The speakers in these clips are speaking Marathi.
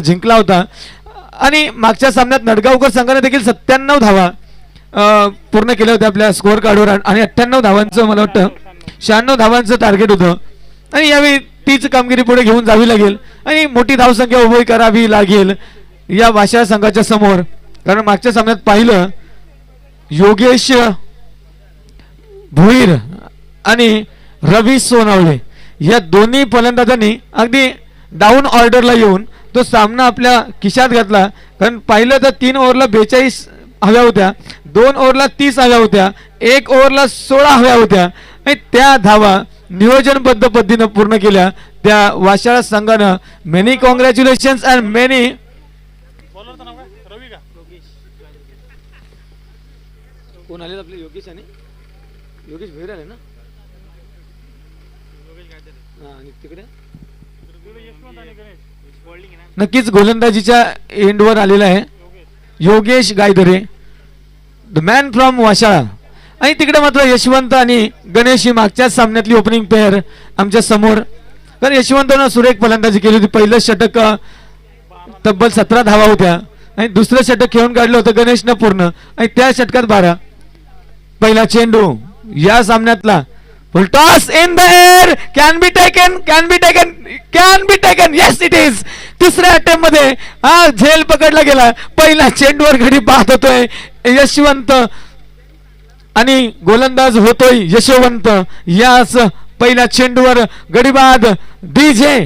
जिंकला होता. आणि मागच्या सामन्यात नडगावकर संघाने देखील 97 धावा पूर्ण केल्या होत्या आपल्या स्कोअर कार्डवर आणि 98 धावांचं मला वाटतं 96 धावांचं टार्गेट होतं. आणि यावेळी तीच कामगिरी पुढे घेऊन जावी लागेल आणि मोठी धावसंख्या उभी करावी लागेल या वाशाळ संघाच्या समोर. कारण मागच्या सामन्यात पाहिलं योगेश भुईर आणि रवी सोनावळे या दोन्ही फलंदाजांनी अगदी डाऊन ऑर्डरला येऊन तो सामना आपल्या खिशात घातला. कारण पाहिलं तर 3 ओव्हरला 42 हव्या होत्या, 2 ओव्हरला 30 हव्या होत्या, 1 ओव्हरला 16 हव्या होत्या आणि त्या धावा नियोजनबद्ध पद्धतीनं पूर्ण केल्या त्या वाशाळ संघानं. Many congratulations and many. कोण आले आपले योगेश आणि योगेश भैर आले ना. आणि तिकडे नक्कीच गोलंदाजीच्या एंडवर आलेला आहे Yogesh गायदरे the man from Washala. आणि तिकडे मात्र यशवंत आणि गणेश ही मागच्याच सामन्यातली ओपनिंग पेअर आमच्या समोर. कारण यशवंतनं सुरेख फलंदाजी केली होती. पहिलं षटक तब्बल 17 धावा होत्या आणि दुसरं षटक खेळून काढलं होतं गणेशनं पूर्ण आणि त्या षटकात 12. पहिला चेंडू या सामन्यातला full toss in the air can be taken can be taken can be taken yes it is. तिसऱ्या अटेम्प्ट मध्ये हा झेल पकडला गेला. पहिला चेंडूवर घडी पाहत होतोय यशवंत आणि गोलंदाज होतोय यशवंत. याच पहिल्या चेंडूवर गडीबाद डीजे.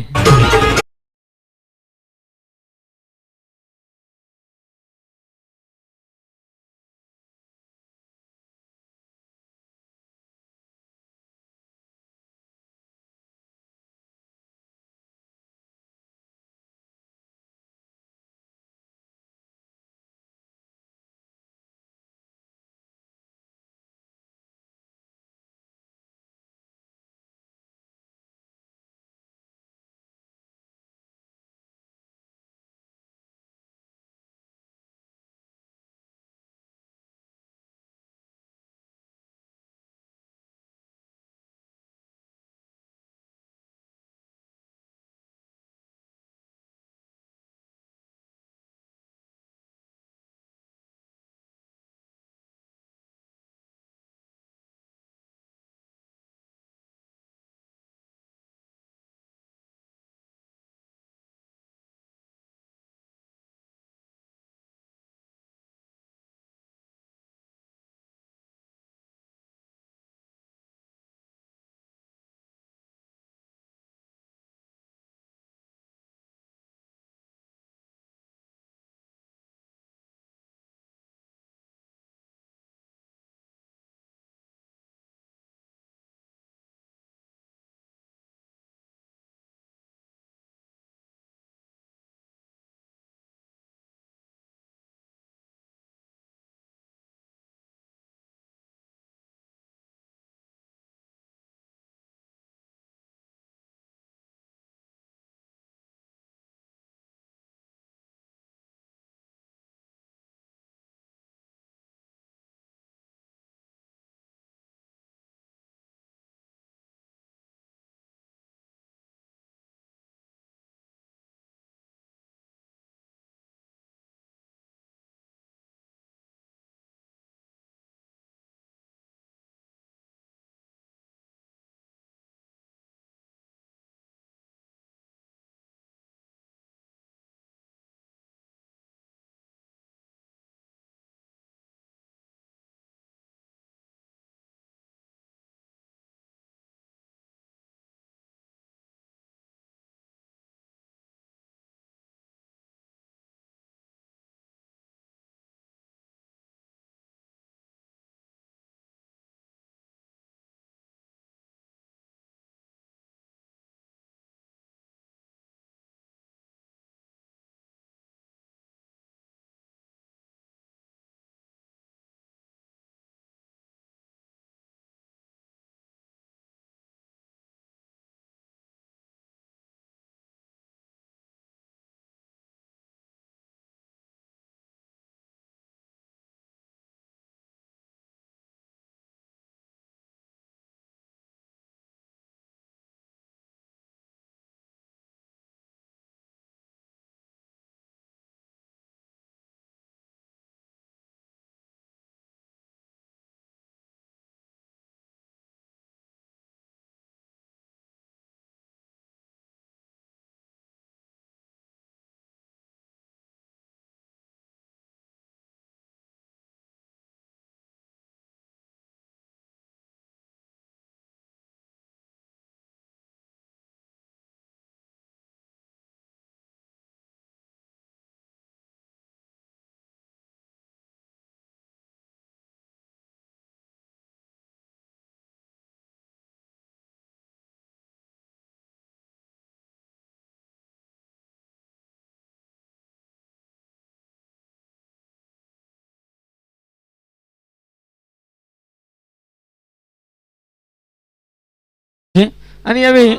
आणि यावेळी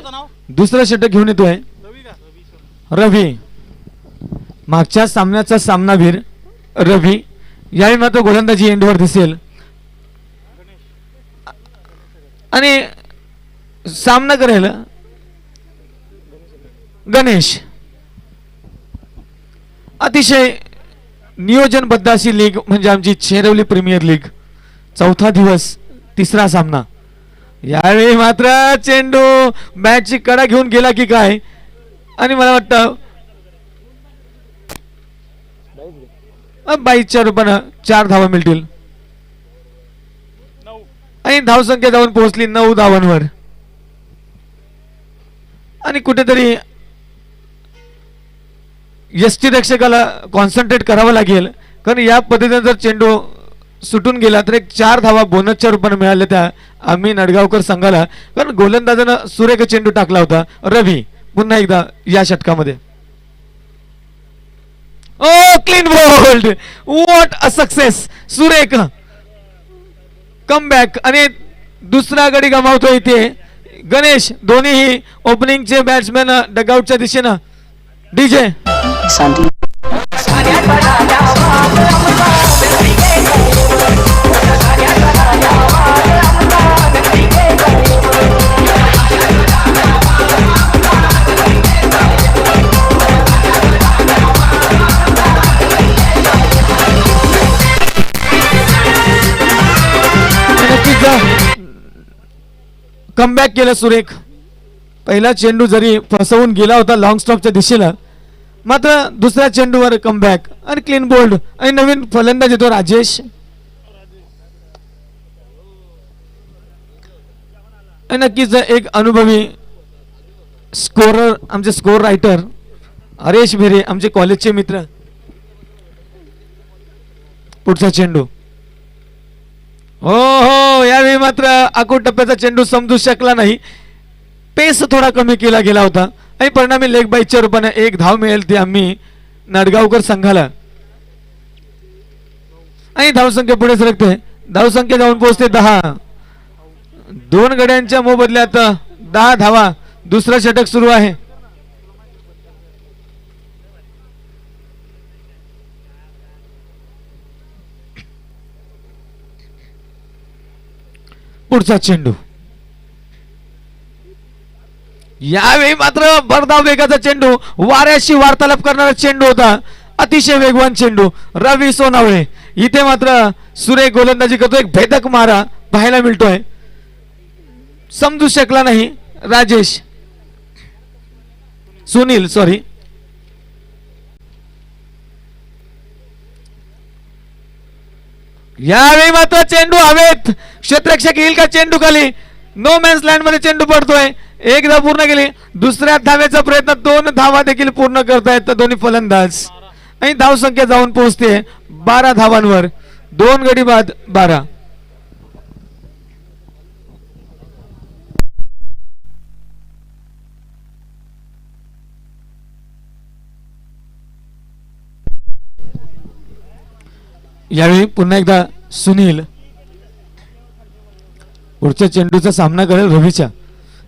दुसरं षटक घेऊन येतोय रवी, मागच्या सामन्याचा सामनावीर रवी. यावेळी मात्र गोलंदाजी एंडवर दिसेल आणि सामना करेल गणेश. अतिशय नियोजनबद्ध अशी लीग म्हणजे आमची चेरवली प्रीमियर लीग. चौथा दिवस, तिसरा सामना. यावेळी मात्र चेंडू बॅटची कडा घेऊन गेला की काय, आणि मला वाटतं 22च्या रूपानं 4 धावा मिळतील आणि धावसंख्या जाऊन पोहोचली 9 धावांवर. आणि कुठेतरी यष्टीरक्षकाला कॉन्सन्ट्रेट करावं लागेल, कारण या पद्धतीने जर चेंडू सुटून गेला तर एक 4 धावा बोनसच्या रूपाने मिळाल्या त्या आम्ही नडगावकर संघाला, कारण गोलंदाजानं सुरेख चेंडू टाकला होता रवी. पुन्हा एकदा या षटकामध्ये clean bowled, what a success, सुरेख कमबॅक. आणि दुसरा गडी गमावतो इथे गणेश. दोन्हीही ओपनिंगचे बॅट्समॅन डगआउटच्या दिशेनं. डीजे कमबॅक केलं सुरेख. पहिला चेंडू जरी फसवून गेला होता लॉंग स्टॉपच्या दिशेला, मात्र दुसऱ्या चेंडूवर कमबॅक आणि क्लीन बोल्ड. आणि नवीन फलंदाज येतो राजेश. नक्कीच एक अनुभवी स्कोरर, आमचे स्कोर रायटर हरेश भेरे, आमचे कॉलेजचे मित्र. पुढचा चेंडू. हो हो, यावेळी मात्र आखूड टप्प्याचा चेंडू समजू शकला नाही. पेस थोडा कमी केला गेला होता आणि परिणामी लेग बाईच्या रूपाने 1 धाव मिळेल ती आम्ही नाडगावकर संघाला. आणि धावसंख्या पुढे सरकते. धावसंख्या जाऊन पोहोचते 10. 2 गड्यांच्या मोबदल्यात 10 धावा. दुसरं षटक सुरू आहे. पुढचा चेंडू. यावेळी मात्र भरधाव वेगाचा चेंडू, वाऱ्याशी वार्तालाप करणारा चेंडू होता. अतिशय वेगवान चेंडू. रवी सोनावळे इथे मात्र सुरेख गोलंदाजी करतो. एक भेदक मारा पाहायला मिळतोय. समजू शकला नाही राजेश, सुनील सॉरी. यावेळी मात्र चेंडू हवेत. क्षेत्ररक्षक येईल का चेंडू खाली? नो मॅन्स लँड मध्ये चेंडू पडतोय. 1 धाव पूर्ण केली. दुसऱ्या धावेचा प्रयत्न, 2 धावा देखील पूर्ण करतायत दोन्ही फलंदाज. आणि धाव संख्या जाऊन पोहोचते 12 धावांवर. 2 गडी बाद 12. यावेळी पुन्हा एकदा सुनील पुढच्या चेंडूचा सामना करेल रवीच्या.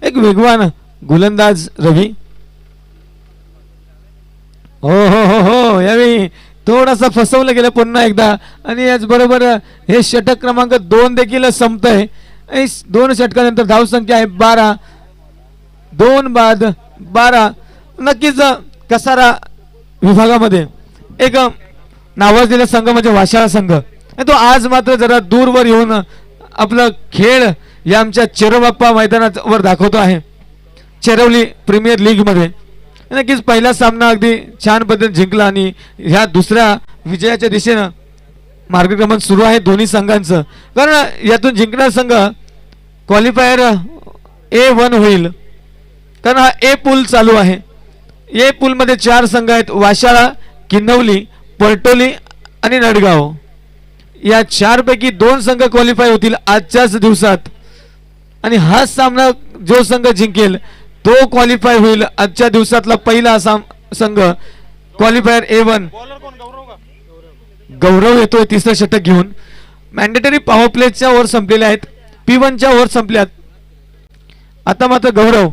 एक वेगवान गोलंदाज रवी. हो हो हो हो, यावेळी थोडासा फसवलं गेलं पुन्हा एकदा. आणि याचबरोबर हे षटक क्रमांक 2 देखील संपतंय. 2 षटकानंतर धावसंख्या आहे 12. 2 बाद 12. नक्कीच कसारा विभागामध्ये एक नावाजलेला संघ म्हणजे वाशाळा संघ. तो आज मात्र जरा दूरवर येऊन आपला खेळ या आमच्या चेरोबाप्पा मैदानावर दाखवतो आहे चेरवली प्रीमियर लीग मध्ये. नक्कीच पहिला सामना अगदी छान पद्धतीने जिंकला आणि ह्या दुसऱ्या विजयाच्या दिशेनं मार्गक्रमण सुरू आहे दोन्ही संघांचं. कारण यातून जिंकणारा संघ क्वालिफायर A1 होईल, कारण हा ए पूल चालू आहे. ए पूल मध्ये 4 संघ आहेत. वाशाळा, किन्नवली, परटोली आणि नडगाव. या 4 पैकी 2 संघ क्वालिफाय होतील आजच्याच दिवसात. आणि हा सामना जो संघ जिंकेल तो क्वालिफाय होईल. आजच्या दिवसातला पहिला संघ क्वालिफायर A1. गौरव येतोय तिसरं षटक घेऊन. मॅन्डेटरी पॉवर प्लेच्या ओव्हर संपलेल्या आहेत. P1 च्या ओव्हर संपल्यात. आता मात्र गौरव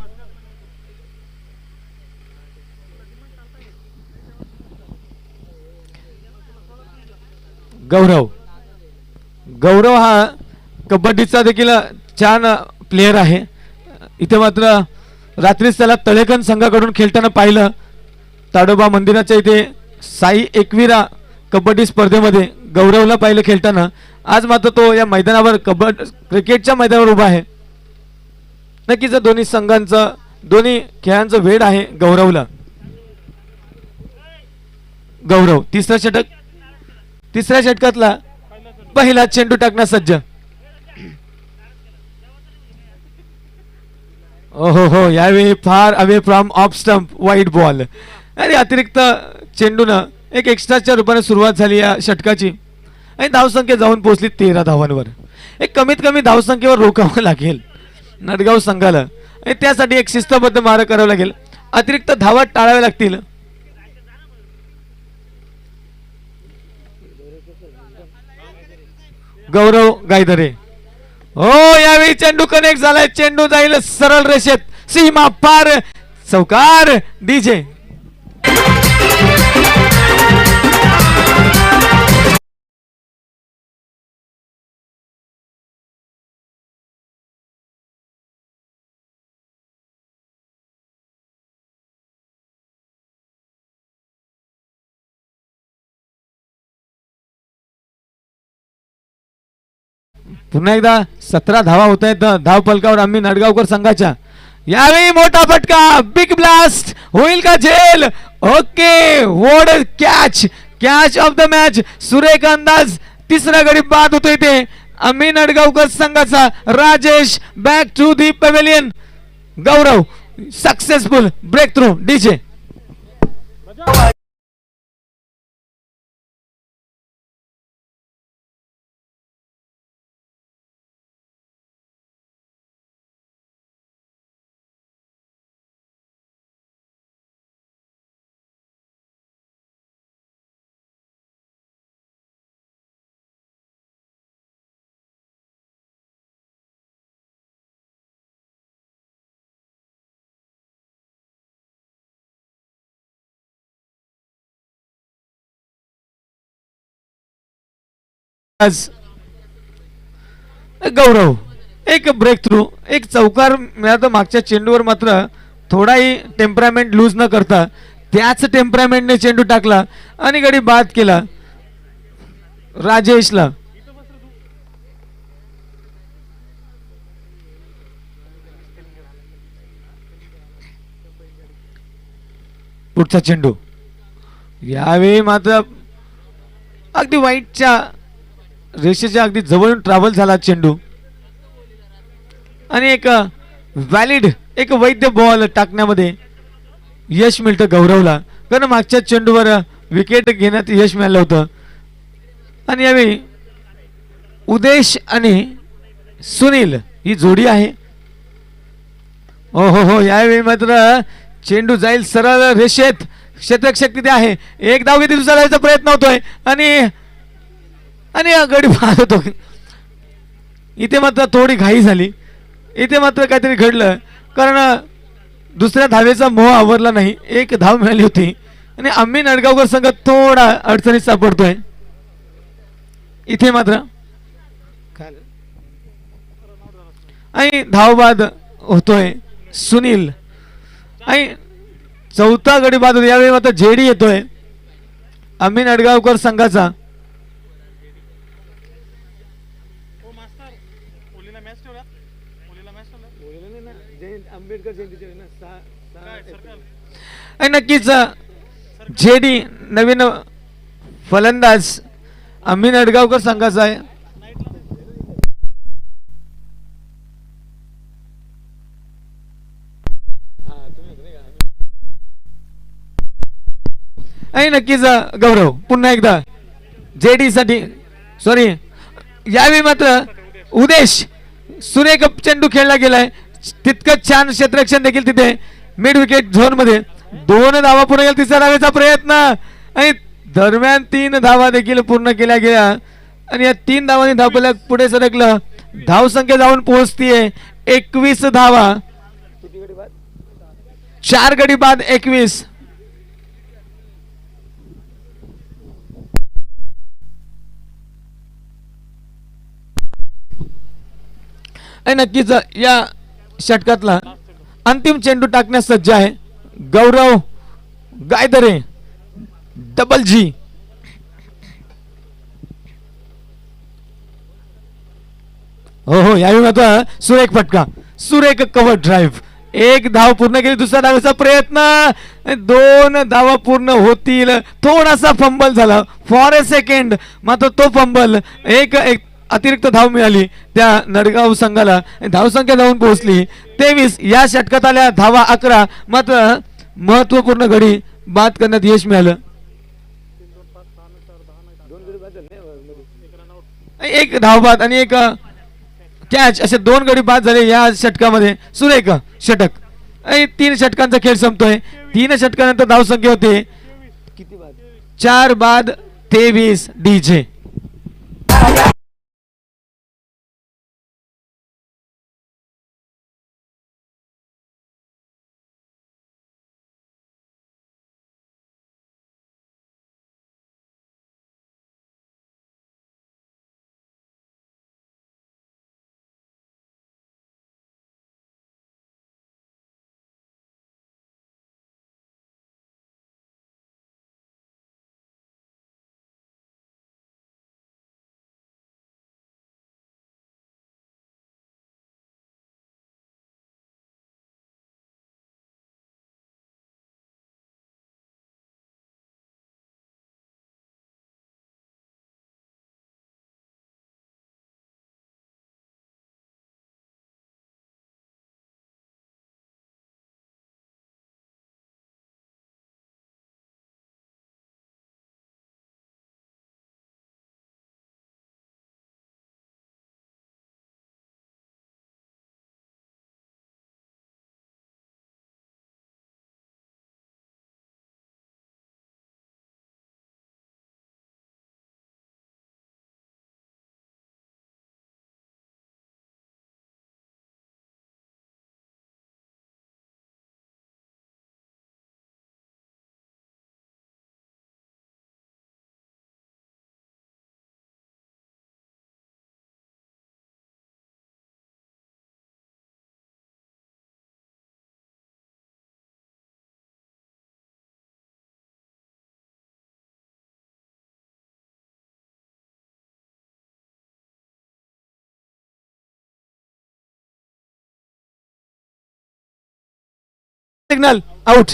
गौरव गौरव हा कबड्डीचा देखील छान प्लेयर आहे. इथे मात्र रात्रीच त्याला तळेकन संघाकडून खेळताना पाहिलं. ताडोबा मंदिराच्या इथे साई एकविरा कबड्डी स्पर्धेमध्ये गौरवला पाहिलं खेळताना. आज मात्र तो या मैदानावर क्रिकेटच्या मैदानावर उभा आहे. नक्कीच दोन्ही संघांचं दोन्ही खेळांचं वेळ आहे गौरवला. गौरव तिसऱ्या षटकातला पहिला चेंडू टाकण्यास सज्ज. ओहो हो, यावेळी far away from off stump वाईट बॉल आणि अतिरिक्त चेंडूनं एक एक्स्ट्राच्या रूपाने सुरुवात झाली या षटकाची आणि धावसंख्या जाऊन पोहोचली 13 धावांवर. एक कमीत कमी धावसंख्येवर रोखावं लागेल नडगाव संघाला आणि त्यासाठी एक शिस्तबद्ध मारा करावा लागेल. अतिरिक्त धावा टाळाव्या लागतील. गौरव गायधरे हो, यावेळी चेंडू कनेक्ट झालाय. चेंडू जाईल सरळ रेषेत, सीमा पार, चौकार. डीजे पुन्हा एकदा 17 धावा होत आहेत धाव फलकावर आम्ही नडगावकर संघाच्या. यावेळी मोठा फटका, बिग ब्लास्ट होईल का झेल. Okay, what catch of the match. सुरेख अंदाज. तिसरा गडी बाद होतोय ते आम्ही नडगावकर संघाचा. Rajesh back to the pavilion. Gaurav successful breakthrough. DJ Gaurav एक ब्रेक थ्रू, एक चौकार मिळाला. मागच्या चेंडूवर मात्र थोडाही टेम्परामेंट लूज न करता त्याच टेम्परामेंटने चेंडू टाकला आणि गडी बाद केला राजेशला. पुढचा चेंडू यावेळी मात्र अगदी वाईटच्या रेषेच्या अगदी जवळून ट्रॅव्हल झाला चेंडू आणि एक व्हॅलिड एक वैध बॉल टाकण्यामध्ये यश मिळतं गौरवला. कारण मागच्या चेंडूवर विकेट घेण्यात यश मिळालं होतं. आणि यावेळी उदेश आणि सुनील ही जोडी आहे. ओ हो हो, यावेळी मात्र चेंडू जाईल सरळ रेषेत. क्षेत्ररक्षक तिथे आहे. एक धाव घेतली, दुसरा धावायचा प्रयत्न होतोय आणि आणि गडी बाद होतो. इथे मात्र थोडी घाई झाली. इथे मात्र काहीतरी घडलं कारण दुसऱ्या धावेचा मोह आवरला नाही. एक धाव मिळाली होती आणि आम्ही नडगावकर संघ थोडा अडचणीत सापडतोय. इथे मात्र आणि धावबाद होतोय सुनील आणि चौथा गडी बाद होतो. यावेळी मात्र जेडी येतोय आम्ही नडगावकर संघाचा. नक्कीच जेडी नवीन फलंदाज आम्ही नडगावकर संघाचा आहे. आणि नक्कीच गौरव पुन्हा एकदा जेडी साठी सॉरी. यावेळी मात्र उदेश सुरेख चेंडू खेळला गेलाय. तितकंच छान क्षेत्ररक्षण देखील तिथे मिड विकेट झोन मध्ये. 2 धावा पूर्ण केल्या. तिसऱ्या धावेचा प्रयत्न आणि दरम्यान 3 धावा देखील पूर्ण केल्या गेल्या आणि या 3 धावांनी धावफलक पुढे सरकलं. धावसंख्या जाऊन पोहोचतीये 21 धावा. 4 गडी बाद 21. आणि नक्कीच या षटकातला अंतिम चेंडू टाकण्यास सज्ज आहे गौरव गायदरे. डबल जी. हो हो, यावेळी मात्र सुरेख फटका, सुरेख कव्हर ड्राईव्ह. 1 धाव पूर्ण केली. दुसऱ्या धावेचा प्रयत्न, 2 धावा पूर्ण होतील. थोडासा फंबल झाला फॉर अ सेकंड, मात्र तो फंबल एक अतिरिक्त धाव मिळाली त्या नडगाव संघाला. धावसंख्या जाऊन पोहोचली 23. या षटकात आल्या धावा 11, मात्र महत्वपूर्ण गडी बाद करण्यात यश मिळालं. 1 धाव बाद आणि 1 कॅच असे 2 गडी बाद झाले या षटकामध्ये. सुरेख षटक. 3 षटकांचा खेळ संपतोय. 3 षटकानंतर धावसंख्या होते 4 बाद 23 डीजे. Signal out.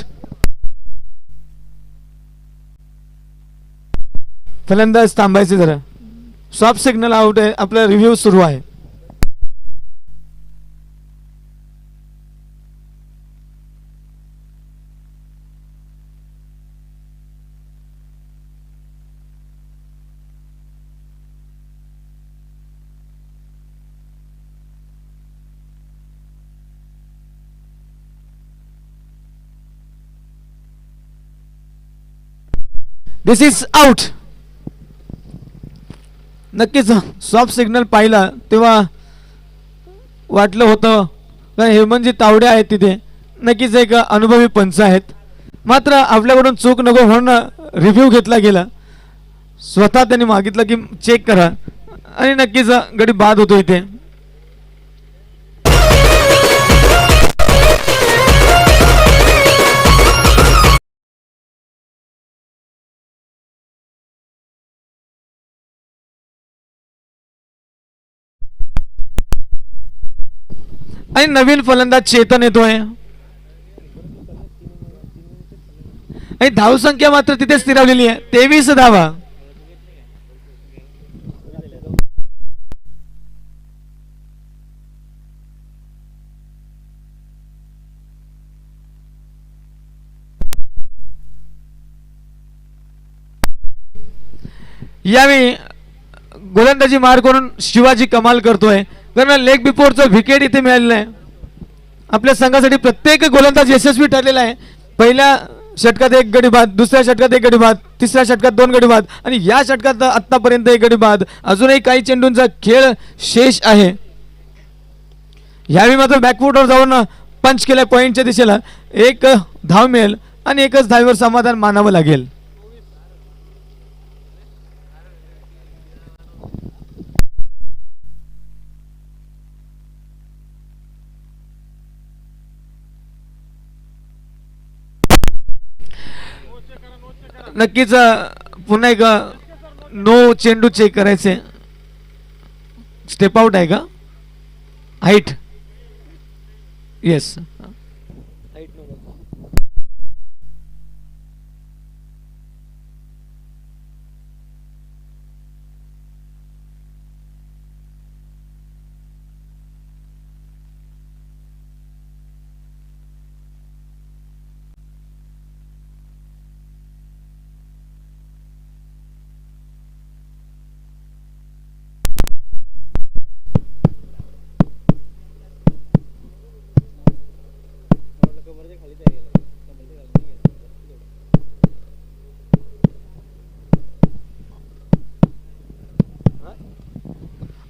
फलंदाज थांबायचे जरा. सॉफ्ट सिग्नल आउट आहे. आपला रिव्ह्यू सुरू आहे. दिस इज आउट. नक्कीच सॉफ्ट सिग्नल पाहिला तेव्हा वाटलं होतं कारण हेमंतजी तावडे आहेत तिथे. नक्कीच एक अनुभवी पंच आहेत. मात्र आपल्याकडून चूक नको म्हणून रिव्ह्यू घेतला गेला. स्वतः त्यांनी मागितलं की चेक करा आणि नक्कीच गडी बाद होतो इथे. आणि नवीन फलंदाज चेतन येतोय आणि धावसंख्या मात्र तिथे स्थिरावलेली आहे 23 धावा. यावेळी गोलंदाजी मार करून शिवाजी कमाल करतोय कारण लेग बिफोरचं विकेट इथे मिळालेलं आहे. आपल्या संघासाठी प्रत्येक गोलंदाज यशस्वी ठरलेला आहे. पहिल्या षटकात 1 गडी बाद, दुसऱ्या षटकात 1 गडी बाद, तिसऱ्या षटकात 2 गडी बाद आणि या षटकात आतापर्यंत 1 गडी बाद. अजूनही काही चेंडूंचा खेळ शेष आहे. यावेळी मात्र बॅकफुटवर जाऊन पंच केल्या पॉईंटच्या दिशेला. एक धाव मिळेल आणि एकच धावेवर समाधान मानावं लागेल. नक्कीच पुन्हा एक नो चेंडू चेक करायचे. स्टेप आउट आहे का? हाईट. येस.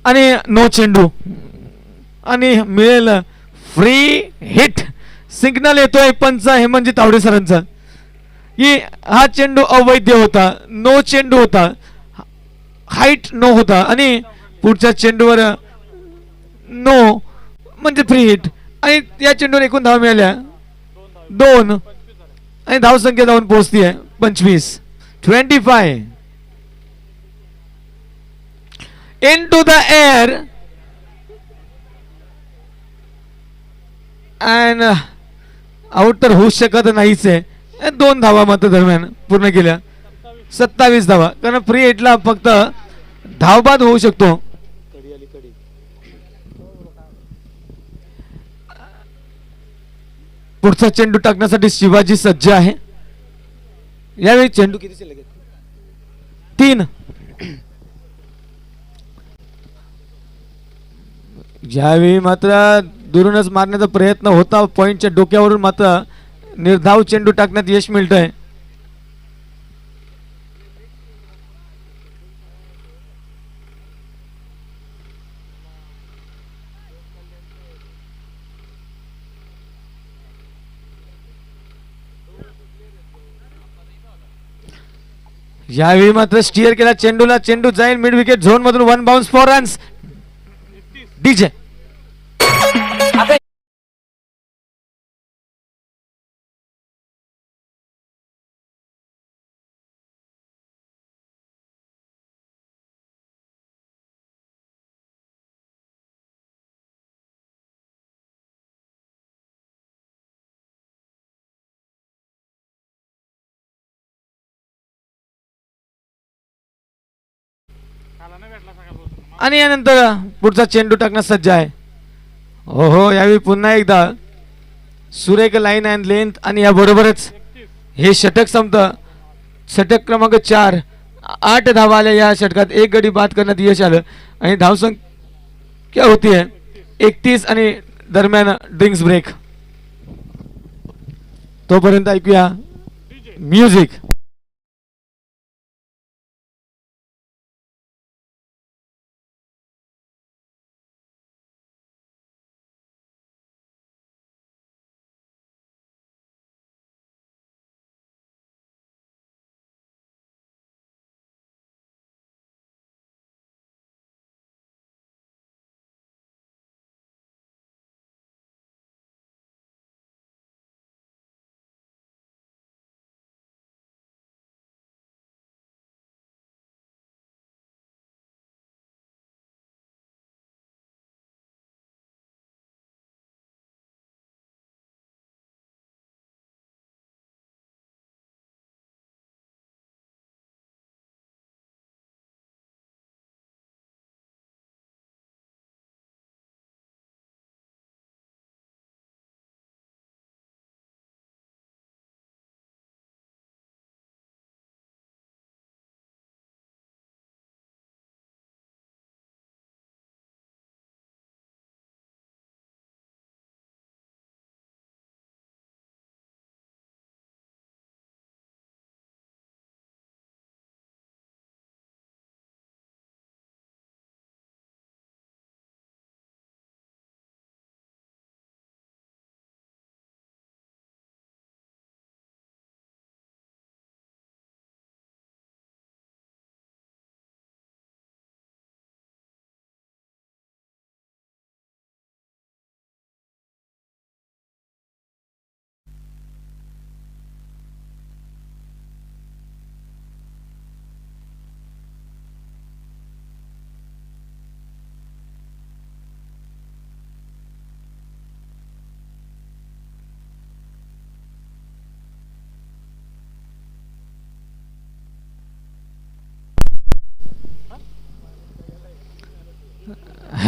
आणि नो चेंडू आणि मिळेल फ्री हिट. सिग्नल येतोय पंच हेमंतजी तावडे सरांचा की हा चेंडू अवैध होता. नो चेंडू होता. हाईट नो होता आणि पुढच्या चेंडूवर नो म्हणजे फ्री हिट. आणि या चेंडूवर एकूण धावा मिळाल्या 2 आणि धावसंख्या जाऊन पोहोचती आहे 25. 25 into the air and out तर होऊ शकत नाहीच आहे. 2 धावा मात्र दरम्यान पूर्ण केल्या. 27 धावा. कारण फ्री हिटला फक्त धावबाद होऊ शकतो. पुढचा चेंडू टाकण्यासाठी शिवाजी सज्ज आहे. यावेळी चेंडू किती शिल्लक आहेत? 3. ज्यावेळी मात्र दुरूनच मारण्याचा प्रयत्न होता पॉइंटच्या डोक्यावरून मात्र निर्धाव चेंडू टाकण्यात यश मिळतंय. यावेळी मात्र स्टिअर केला चेंडूला. चेंडू जाईल मिड विकेट झोन मधून. 1 बाउन्स 4 रन्स. डीजे आणि यानंतर पुढचा चेंडू टाकण्यास सज्ज आहे. हो हो यावेळी पुन्हा एकदा सुरेख लाईन अँड लेंथ आणि याबरोबरच हे षटक संपतं. षटक क्रमांक 4. 8 धावा आल्या या षटकात. 1 गडी बाद करण्यात यश आलं आणि धावसंख्या होतीये 31 आणि दरम्यान ड्रिंक्स ब्रेक. तोपर्यंत ऐकूया म्युझिक.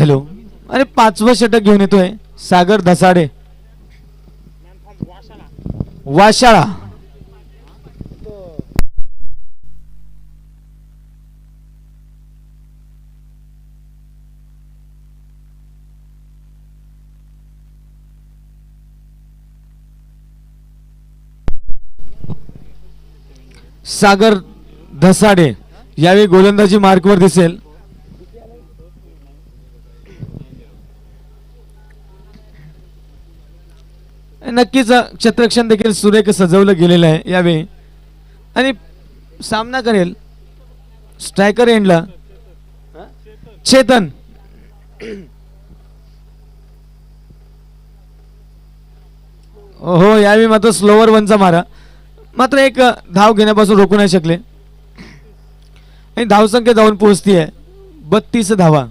चेंडू आणि 5वं षटक घेऊन येतोय सागर धसाडे वाशाळा. सागर धसाडे यावेळी गोलंदाजी मार्कवर दिसेल. नक्कीच क्षेत्ररक्षण देखील सुरेख सजवलं गेलेलं आहे यावेळी आणि सामना करेल स्ट्रायकर एंडला चेतन. हो यावेळी मात्र स्लोवर वनचा मारा, मात्र एक धाव घेण्यापासून रोखू नाही शकले आणि धावसंख्या जाऊन पोहोचती आहे 32 धावा.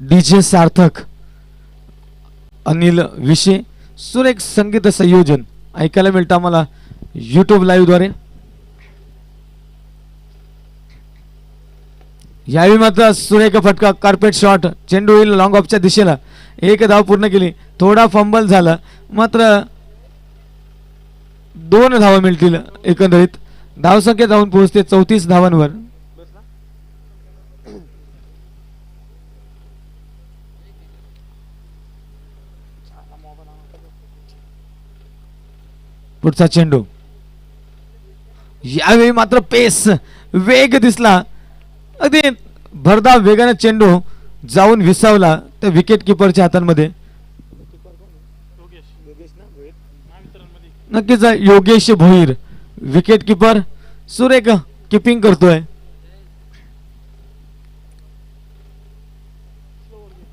डीजे सार्थक अनिल विशे सुरेख संगीत संयोजन ऐकायला मिळतं आम्हाला YouTube लाईव्ह द्वारे. यावेळी मात्र सुरेख फटका कार्पेट शॉट चेंडू येईल लॉंग ऑफच्या दिशेला. एक धाव पूर्ण केली, थोडा फंबल झाला, मात्र 2 धावा मिळतील. एकंदरीत धावसंख्या जाऊन पोहोचते 34 धावांवर. पुढचा चेंडू यावेळी मात्र पेस वेग दिसला, अगदी भरधाव वेगाने चेंडू जाऊन विसावला त्या विकेट किपरच्या हातांमध्ये. नक्कीच योगेश भोईर विकेट किपर सुरेख किपिंग करतोय.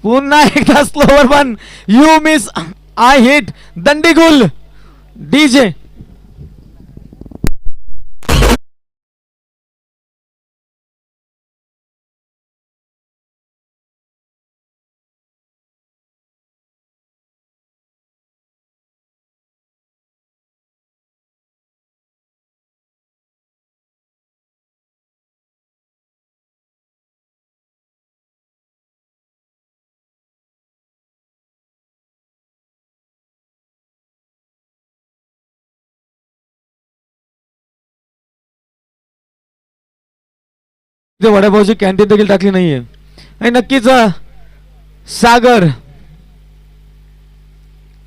पुन्हा एकदा slower one you miss I hit Dindigul DJ. वडापावची कॅन्टीन देखील टाकली नाहीये आणि नक्कीच सागर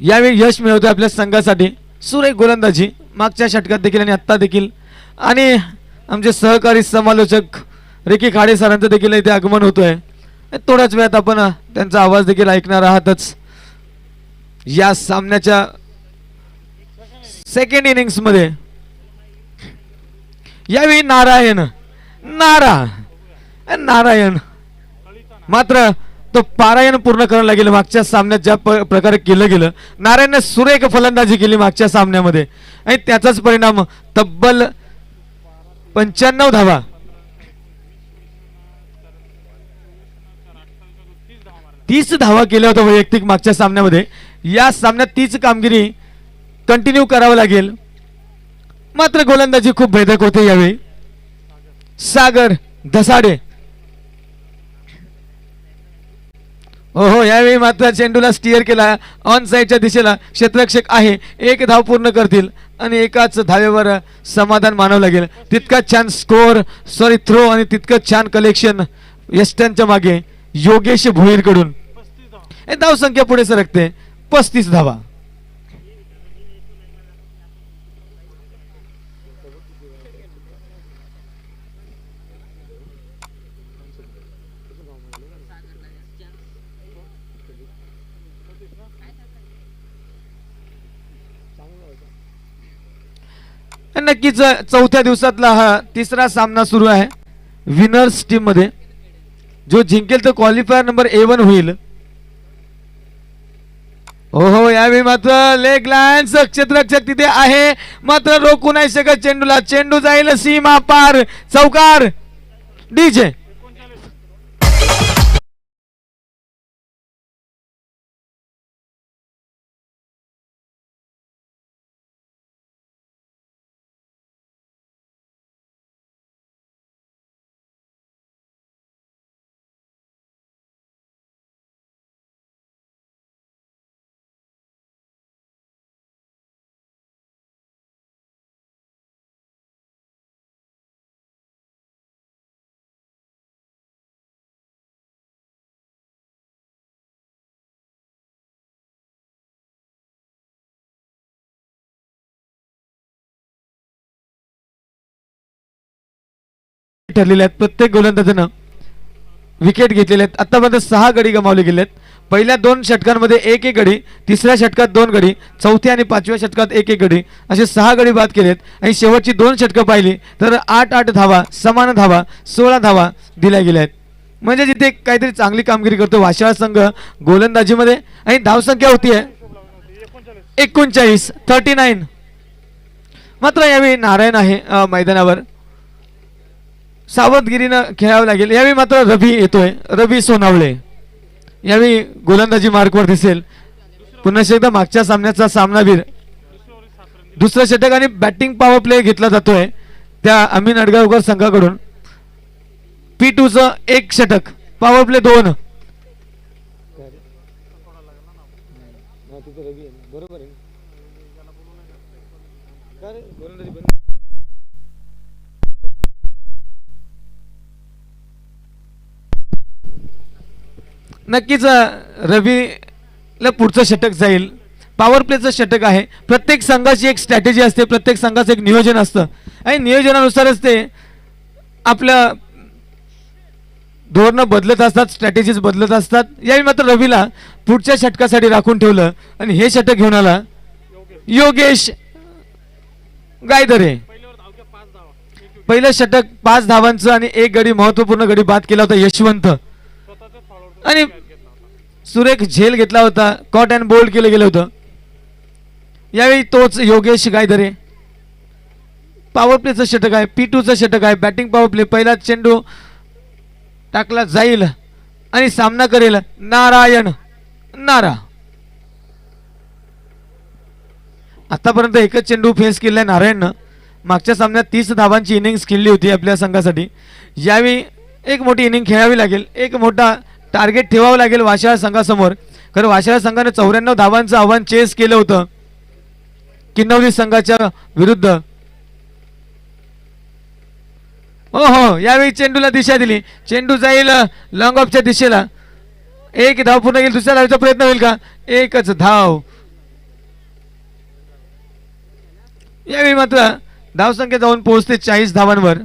यावेळी यश मिळवतोय आपल्या संघासाठी. सुरेख गोलंदाजी मागच्या षटकात देखील आणि आत्ता देखील. आणि आमचे सहकारी समालोचक रेकी खाडे सरांचं देखील इथे आगमन होतोय. थोड्याच वेळात आपण त्यांचा आवाज देखील ऐकणार आहातच. या सामन्याच्या सेकंड इनिंग्स मध्ये यावेळी नारायण मात्र तो पारायण पूर्ण करायला लागेल. मागच्या सामन्यात ज्या प्रकारे केलं गेलं, नारायणने सुरेख फलंदाजी केली मागच्या सामन्यामध्ये आणि त्याचाच परिणाम तब्बल 95 धावा. तीस धावा केल्या होत्या वैयक्तिक मागच्या सामन्यामध्ये. या सामन्यात तीच कामगिरी कंटिन्यू करावं लागेल. मात्र गोलंदाजी खूप भेदक होते यावेळी. सागर धसाडे हो यावेळी मात्र चेंडूला स्टिअर केला ऑन साइडच्या दिशेला. क्षेत्ररक्षक आहे, एक धाव पूर्ण करतील आणि एकाच धावेवर समाधान मानावं लागेल. तितकाच छान स्कोअर थ्रो आणि तितकंच छान कलेक्शन वेस्टर्नच्या मागे योगेश भोईर कडून. धाव संख्या पुढे सरकते 35 धावा. नक्कीच चौथ्या दिवसातला हा तिसरा सामना सुरू आहे विनर्स टीम मध्ये. जो जिंकेल तो क्वालिफायर नंबर A1 होईल. हो यावेळी मात्र लेग लाईन्स क्षेत्ररक्षक तिथे आहे, मात्र रोखू नाही शकत चेंडूला. चेंडू जाईल सीमा पार, चौकार डीजे. ठरलेले आहेत. प्रत्येक गोलंदाजानं विकेट घेतलेले आहेत. आतापर्यंत 6 गडी गमावले गेले आहेत. पहिल्या 2 षटकांमध्ये एक गडी, तिसऱ्या षटकात 2 गडी, चौथ्या आणि 5व्या षटकात एक गडी, असे 6 गडी बाद केलेत. आणि शेवटची 2 षटकं पाहिली तर 8-8 धावा, समान धावा, 16 धावा दिल्या गेल्या आहेत. म्हणजे जिथे काहीतरी चांगली कामगिरी करतो वाशाळा संघ गोलंदाजीमध्ये. आणि धावसंख्या होती आहे 39. मात्र यावेळी नारायण आहे मैदानावर, सावधगिरीनं खेळावं लागेल. यावेळी मात्र रवी येतोय, रवी सोनावळे यावेळी गोलंदाजी मार्कवर दिसेल. पुन्हा एकदा मागच्या सामन्याचा सामनावीर. दुसरं षटक आणि बॅटिंग पॉवर प्ले घेतला जातोय त्या अमीन अडगावकर संघाकडून. P2चं 1 षटक, पॉवर प्ले 2. नक्कीच रवीला पुढचं षटक जाईल. पॉवर प्लेचं षटक आहे. प्रत्येक संघाची एक स्ट्रॅटेजी असते, प्रत्येक संघाचं एक नियोजन असतं आणि नियोजनानुसारच ते आपल्या धोरणं बदलत असतात, स्ट्रॅटेजीज बदलत असतात. यावेळी मात्र रवीला पुढच्या षटकासाठी राखून ठेवलं आणि हे षटक घेऊन आला योगेश गायदरे. पहिलं षटक 5 धावांचं आणि 1 गडी, महत्वपूर्ण गडी बाद केला होता यशवंत आणि सुरेख झेल घेतला होता, कॉट अँड बोल्ड केलं गेलं होतं. यावेळी तोच योगेश गायदरे. पॉवर प्लेचं षटक आहे, P2चं षटक आहे. बॅटिंग पॉवर प्ले, पहिला चेंडू टाकला जाईल आणि सामना करेल नारायण नारा. आतापर्यंत एकच चेंडू फेस केलाय नारायणनं. मागच्या सामन्यात 30 धावांची इनिंग्स खेळली होती आपल्या संघासाठी. यावेळी एक मोठी इनिंग खेळावी लागेल, एक मोठा टार्गेट ठेवावं लागेल वाशाळा संघासमोर. कारण वाशाळा संघाने 94 धावांचं आव्हान चेस केलं होतं किन्नवली संघाच्या विरुद्ध. हो, यावेळी चेंडूला दिशा दिली, चेंडू जाईल लॉंग ऑफच्या दिशेला. 1 धाव पूर्ण येईल. दुसऱ्या धावेचा प्रयत्न होईल का? एकच धाव. यावेळी मात्र धावसंख्या जाऊन पोहोचते 40 धावांवर.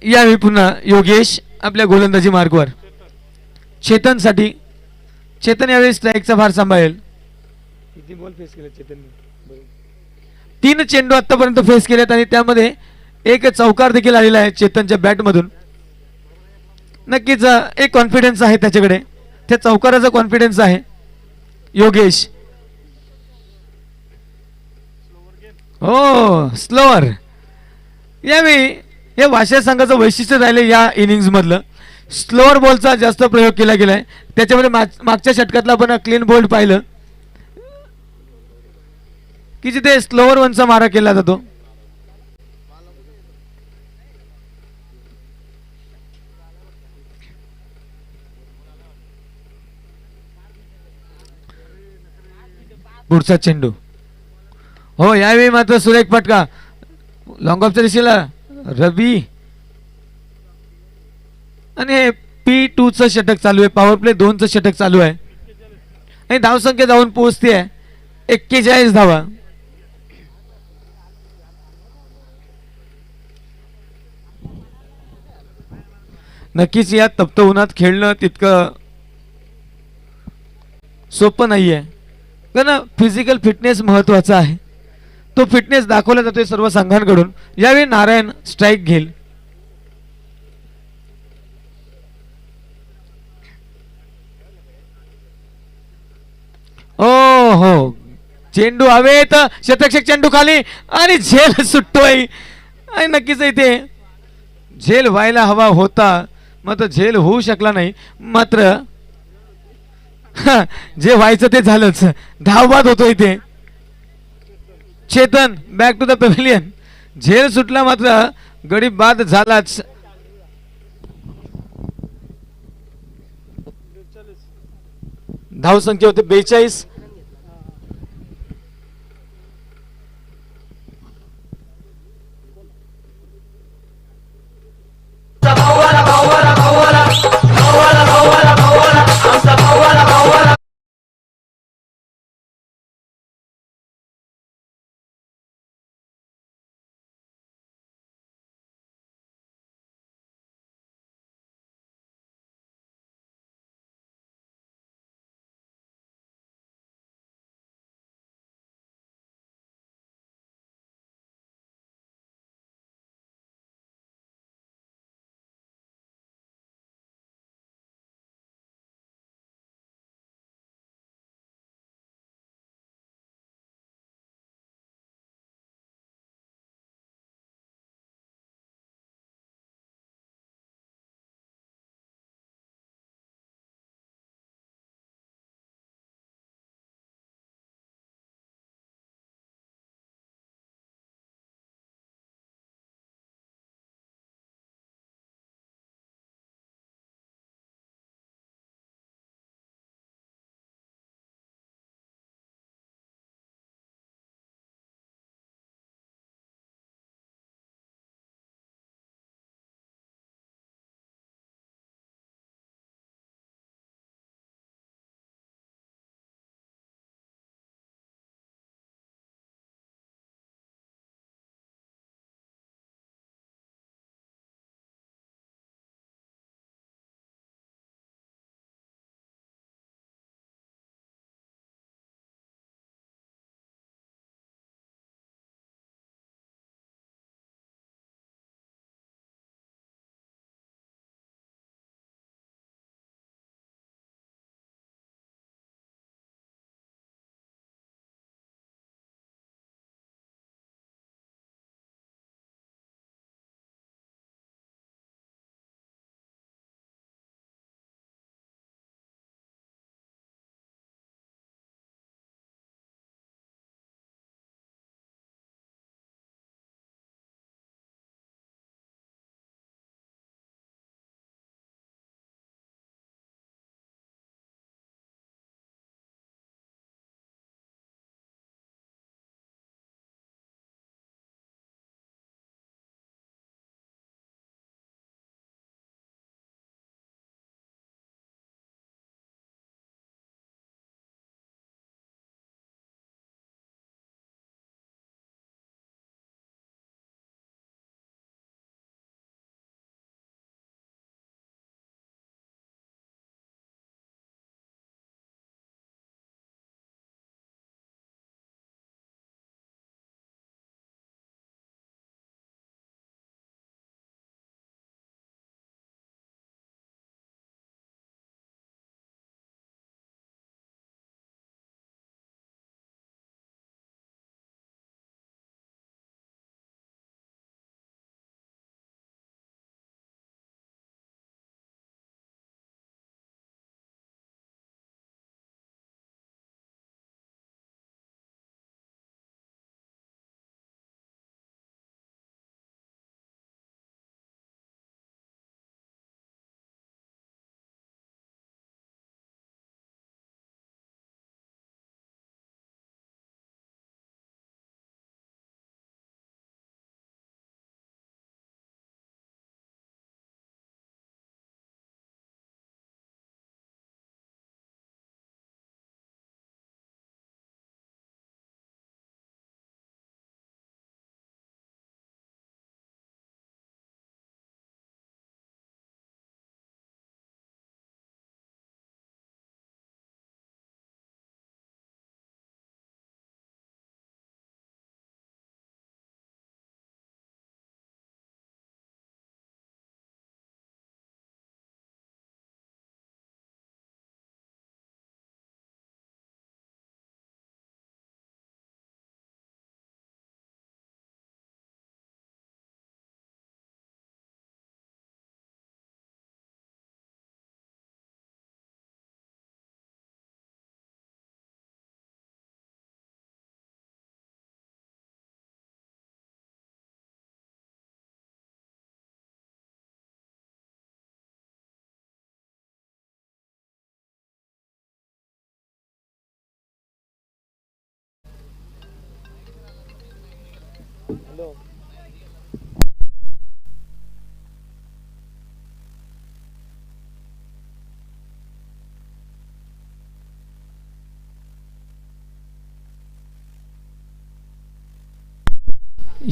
यावेळी पुन्हा योगेश आपल्या गोलंदाजी मार्गवर. चेतनसाठी, चेतन यावेळी स्ट्राईकचा भार सांभाळेल. किती बॉल फेस केले चेतनने? 3 चेंडू आतापर्यंत फेस केलेत आणि त्यामध्ये 1 चौकार देखील आलेला आहे चेतनच्या बॅटमधून. नक्कीच एक कॉन्फिडन्स आहे त्याच्याकडे, त्या चौकाराचा कॉन्फिडन्स आहे योगेश. हो, स्लोअर. यावेळी हे वाशिया संघाचं वैशिष्ट्य राहिले या इनिंग्स मधलं. स्लोअर बॉलचा जास्त प्रयोग केला गेलाय. त्याच्यामध्ये मागच्या षटकातला आपण क्लीन बोल्ड पाहिलं की जिथे स्लोअर वनचा मारा केला जातो. पुढचा चेंडू. हो, यावेळी मात्र सुरेख फटका लॉंग ऑफच्या दिशेला रवी. आणि हे P2चं षटक चालू आहे, पॉवर प्ले 2चं षटक चालू आहे आणि धावसंख्या जाऊन पोहोचते 41 धावा. नक्कीच या तप्त उन्हात खेळणं तितकं सोपं नाहीये, कारण फिजिकल फिटनेस महत्वाचा आहे. तो फिटनेस दाखवला जातोय सर्व संघांकडून. यावेळी नारायण स्ट्राईक घेईल. ओ हो, चेंडू हवेत, शतक्षक चेंडू खाली आणि झेल सुटतोय. आणि नक्कीच इथे झेल व्हायला हवा होता, मात्र झेल होऊ शकला नाही. मात्र जे व्हायचं ते झालंच. धावबाद होतो इथे. Chetan back to the pavilion. झेल सुटला मात्र गडी बाद झालाच. धावसंख्या होते 42.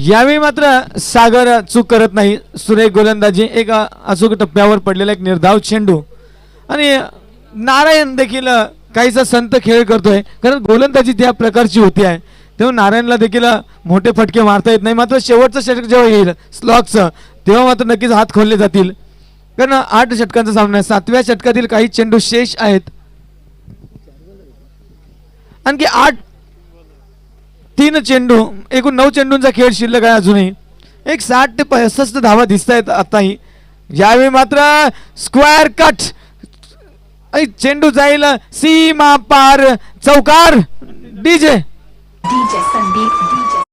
यावेळी मात्र सागर चूक करत नाही. सुरेख गोलंदाजी, एक अचूक टप्प्यावर पडलेला एक निर्धाव चेंडू. आणि नारायण देखील काहीसा संत खेळ करतोय, कारण गोलंदाजी त्या प्रकारची होती आहे. तेव्हा नारायणला देखील मोठे फटके मारता येत नाही. मात्र शेवटचं षटक जेव्हा येईल स्लॉगचं, तेव्हा मात्र नक्कीच हात खोलले जातील, कारण 8 षटकांचा सामना आहे. 7व्या षटकातील काही चेंडू शेष आहेत. आणखी 3 चेंडू, एकूण 9 चेंडूंचा खेळ शिल्लक आहे अजूनही. एक 60 ते 65 धावा दिसत आहेत आताही. यावेळी मात्र स्क्वेअर कट, चेंडू जाईल सीमा पार, चौकार. डीजे DJ Sandeep DJ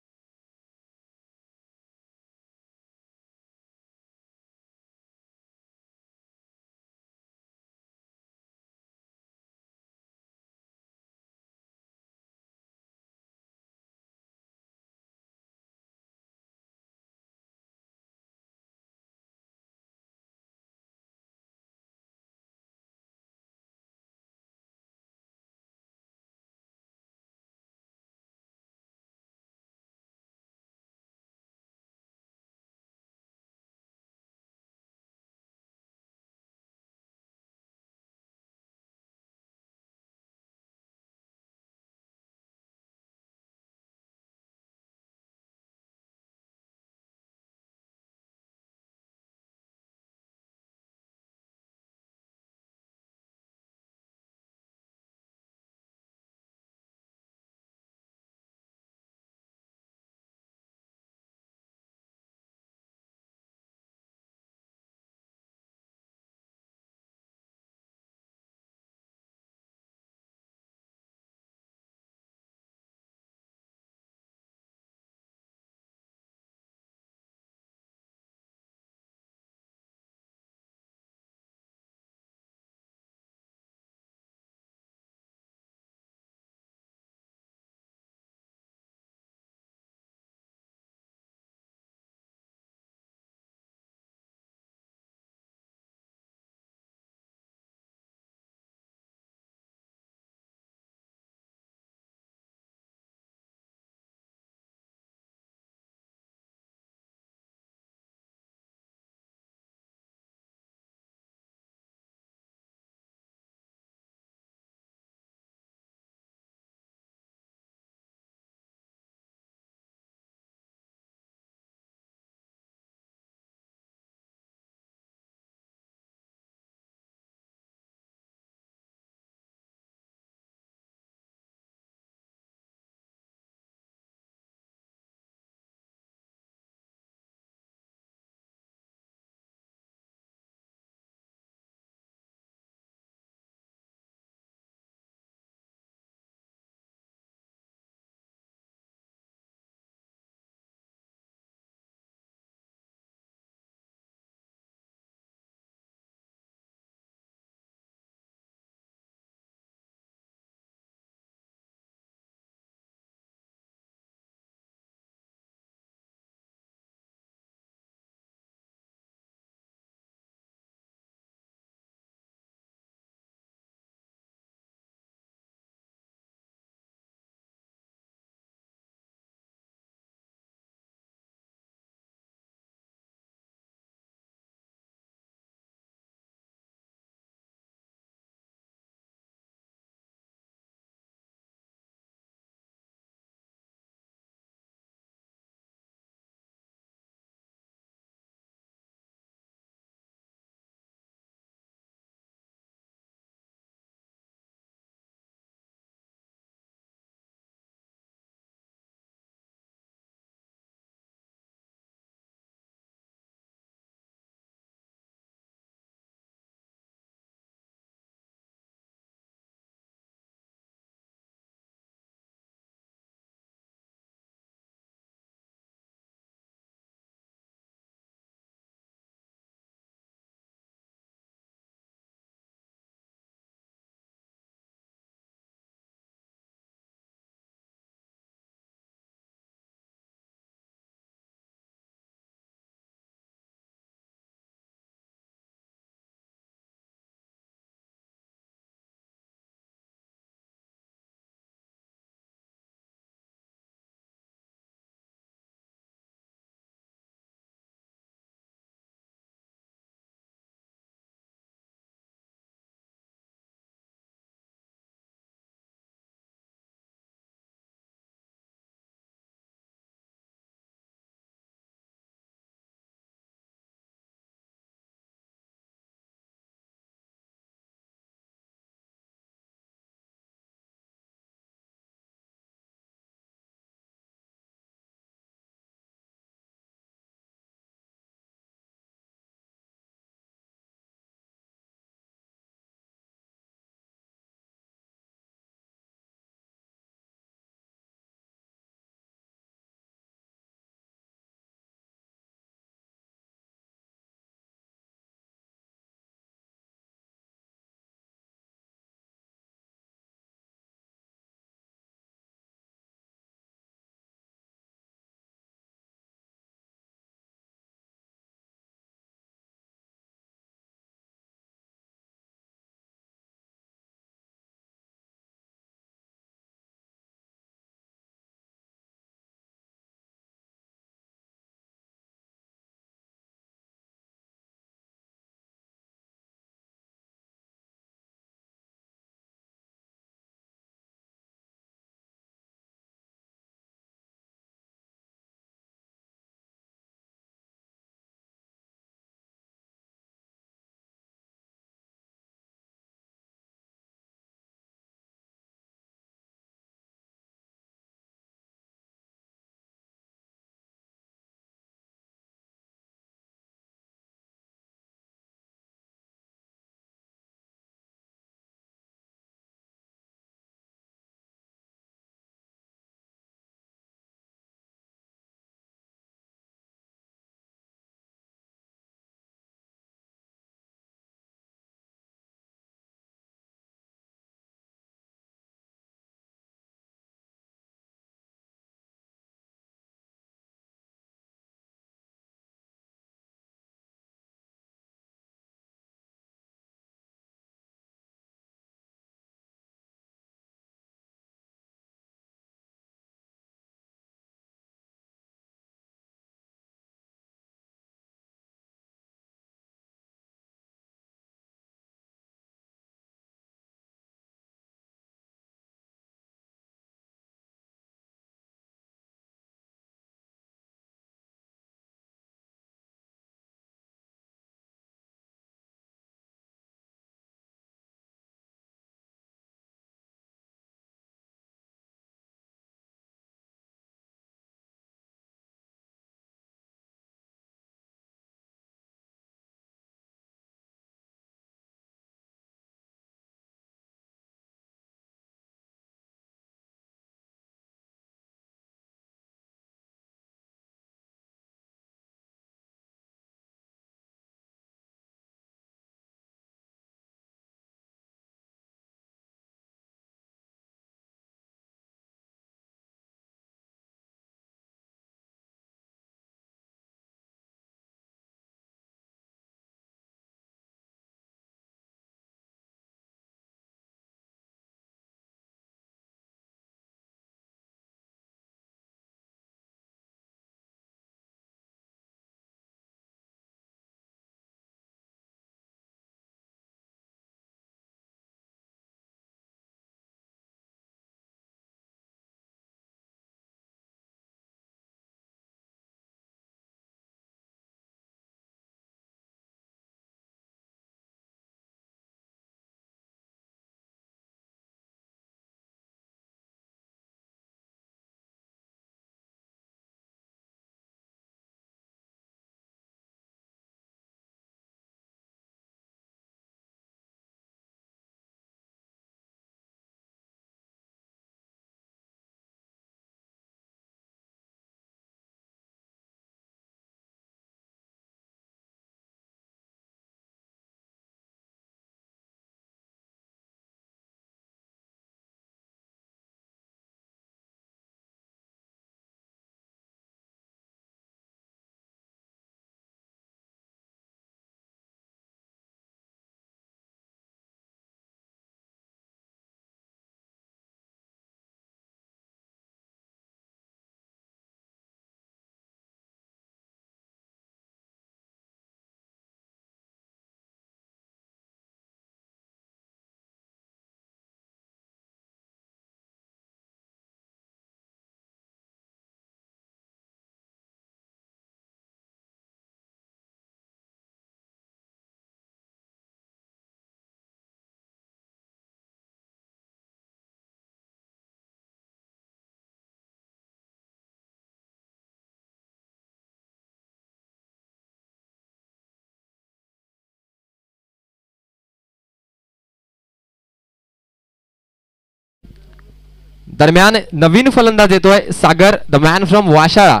दरम्यान नवीन फलंदाज येतोय सागर द मॅन फ्रॉम वाशाळा.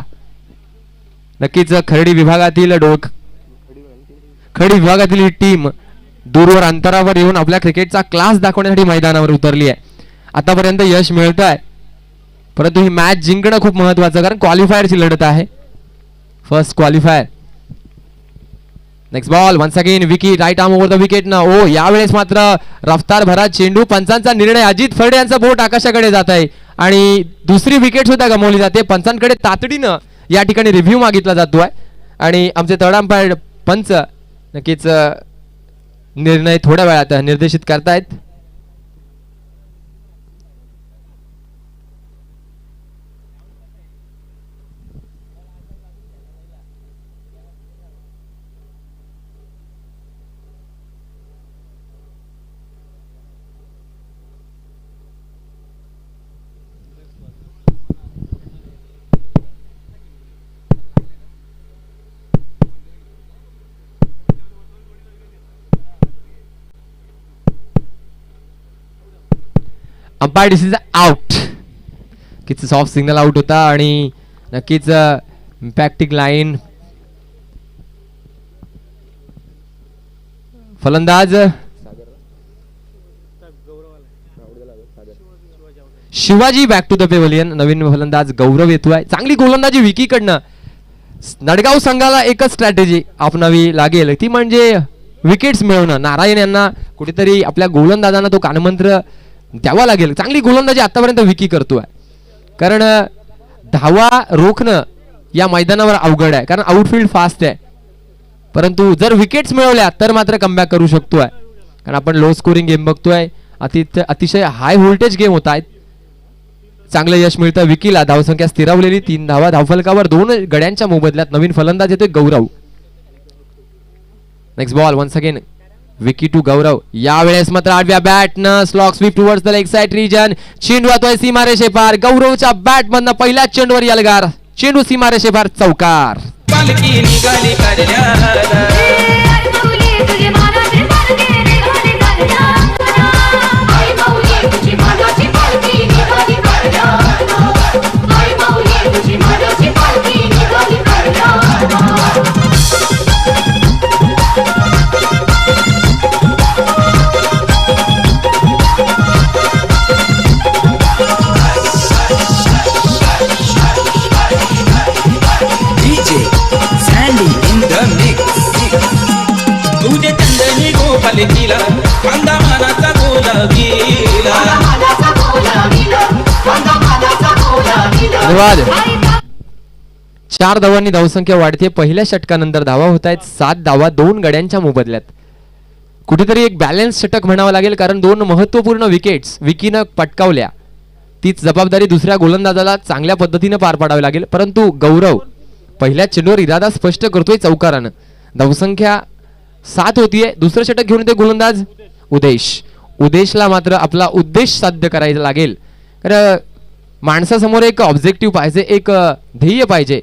नक्कीच खर्डी विभागातील खर्डी विभागातील ही टीम दूरवर अंतरावर येऊन आपल्या क्रिकेटचा क्लास दाखवण्यासाठी मैदानावर उतरली आहे. आतापर्यंत यश मिळत आहे, परंतु ही मॅच जिंकणं खूप महत्वाचं, कारण क्वालिफायरची लढत आहे. First qualifier. Next ball once again Vicky right arm over the wicket ना. ओ यावेळेस मात्र रफ्तार भरा चेंडू. पंचांचा निर्णय. अजित फर्डे यांचं बोट आकाशाकडे जात आहे आणि दुसरी विकेट सुद्धा गमावली जाते. पंचांकडे तातडीनं या ठिकाणी रिव्ह्यू मागितला जातोय आणि आमचे थर्ड अंपायर पंच नक्कीच निर्णय थोड्या वेळात निर्देशित करतायत. Umpire decision out. नक्कीच सॉफ्ट सिग्नल आउट होता आणि नक्कीच इम्पॅक्टिंग लाईन. फलंदाज शिवाजी बॅक टू द पेव्हलियन. नवीन फलंदाज गौरव येतोय. चांगली गोलंदाजी विकी कडनं. नडगाव संघाला एकच स्ट्रॅटेजी अपनावी लागेल, ती म्हणजे विकेट्स मिळवणं. नारायण यांना कुठेतरी आपल्या गोलंदाजांना तो कानमंत्र द्यावा लागेल. चांगली गोलंदाजी आतापर्यंत विकी करतोय, कारण धावा रोखणं या मैदानावर अवघड आहे, कारण आउटफील्ड फास्ट आहे. परंतु जर विकेट्स मिळवल्या तर मात्र कमबॅक करू शकतोय, कारण आपण लो स्कोरिंग गेम बघतोय. अतिशय हाय व्होल्टेज गेम होत आहेत. चांगलं यश मिळतं विकीला. धावसंख्या स्थिरावलेली 3 धावा धावफलकावर 2 गड्यांच्या मोबदल्यात. नवीन फलंदाज येतोय Gaurav. Next ball once again Vicky to Gaurav. यावेळेस मात्र आडव्या बॅट न slog sweep towards the leg side region. चेंडू वाहतोय सीमारेषे पार. गौरवच्या बॅट मधनं पहिल्याच चेंडूवर यलगार. चेंडू सीमारेषे पार. चौकार. पालकी निघाली करण्याला. तुझे चंदनी गोपालकीला कांदा मानाचा गोलावीला. धन्यवाद. 4 धावांनी धावसंख्या वाढते. पहिल्या षटकानंतर धावा होत आहेत 7 धावा 2 गड्यांच्या मोबदल्यात. कुठेतरी एक बॅलन्स षटक म्हणावं लागेल, कारण 2 महत्वपूर्ण विकेट्स विकीनं पटकावल्या. तीच जबाबदारी दुसऱ्या गोलंदाजाला चांगल्या पद्धतीने पार पाडावी लागेल. परंतु गौरव पहिल्या चेंडूवर इरादा स्पष्ट करतोय चौकारानं. धावसंख्या 7 होतीये. दुसरं षटक घेऊन येतोय गोलंदाज उदेशला मात्र आपला उद्देश साध्य करायचा लागेल, कारण माणसासमोर एक ऑब्जेक्टिव्ह पाहिजे, एक ध्येय पाहिजे,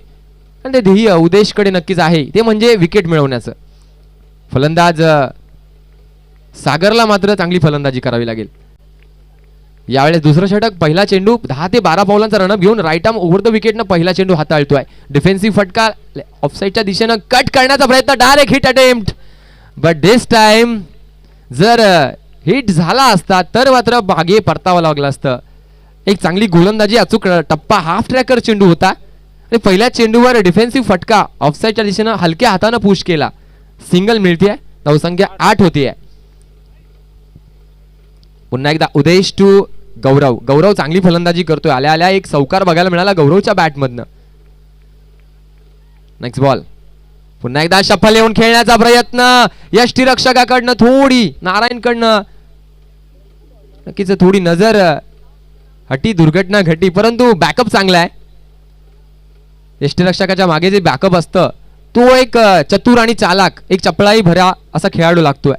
आणि ते ध्येय उदेशकडे नक्कीच आहे, ते म्हणजे विकेट मिळवण्याचं. फलंदाज सागरला मात्र चांगली फलंदाजी करावी लागेल. यावेळेस दुसरं षटक. पहिला चेंडू 10 ते 12 पावलांचा रनअप घेऊन राईट आर्म ओव्हर द विकेटनं पहिला चेंडू हाताळतोय. डिफेन्सिव्ह फटका ऑफसाईडच्या दिशेनं कट करण्याचा प्रयत्न. Direct hit attempt, but this time जर हिट झाला असता तर मात्र मागे परतावं लागलं असतं. एक चांगली गोलंदाजी, अचूक टप्पा, हाफ ट्रॅकर चेंडू होता आणि पहिल्या चेंडूवर डिफेन्सिव्ह फटका ऑफसाईडच्या दिशेनं हलक्या हातानं पुश केला. सिंगल मिळते. धावसंख्या 8 होतीये. पुन्हा एकदा उदेश टू गौरव चांगली फलंदाजी करतोय. आल्या आल्या एक चौकार बघायला मिळाला गौरवच्या बॅटमधनं. Next ball. पुन्हा एकदा शफल येऊन खेळण्याचा प्रयत्न. यष्टीरक्षकाकडनं थोडी, नारायणकडनं नक्कीच थोडी नजर हटी, दुर्घटना घटी, परंतु बॅकअप चांगला आहे. यष्टीरक्षकाच्या मागे जे बॅकअप असतं तो एक चतुर आणि चालाक, एक चपळाई भरा असा खेळाडू लागतोय.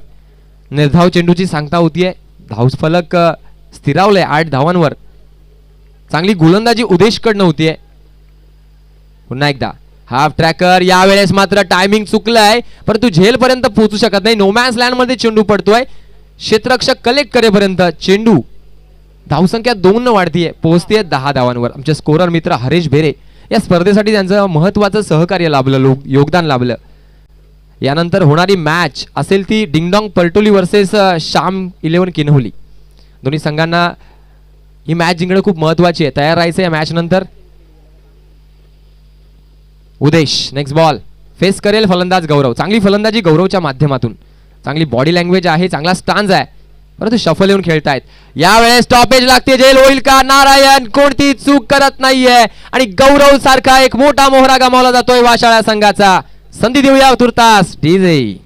निर्धाव चेंडूची सांगता होतीये. धावफलक स्थिरावलंय 8 धावांवर. चांगली गोलंदाजी उदेशकडनं होतीये. पुन्हा एकदा हाफ ट्रॅकर. यावेळेस मात्र टायमिंग चुकलंय, परंतु झेल पर्यंत पोहोचू शकत नाही. नोमॅन्स लँड मध्ये चेंडू पडतोय. क्षेत्ररक्षक कलेक्ट करेपर्यंत चेंडू धावसंख्या 2 वाढतीये, पोहोचतीये 10 धावांवर. आमचे स्कोरर मित्र हरीश भेरे या स्पर्धेसाठी त्यांचं महत्वाचं सहकार्य लाभलं, योगदान लाभलं. यानंतर होणारी मॅच असेल ती डिंगडॉंग परटोली वर्सेस श्याम 11 किन्होली. दोन्ही संघांना ही मॅच जिंकणं खूप महत्वाची आहे. तयार राहायचं या मॅच नंतर. उदेश नेक्स्ट बॉल फेस करेल फलंदाज गौरव. चांगली फलंदाजी गौरवच्या माध्यमातून. चांगली बॉडी लँग्वेज आहे, चांगला स्टान्स आहे, परंतु शफल येऊन खेळतायत. यावेळेस स्टॉपेज लागते, जेल होईल का? नारायण कोणती चूक करत नाहीये आणि गौरव सारखा एक मोठा मोहरा गमावला जातोय वाशाळा संघाचा. संधी देऊया तुर्तास डीजे.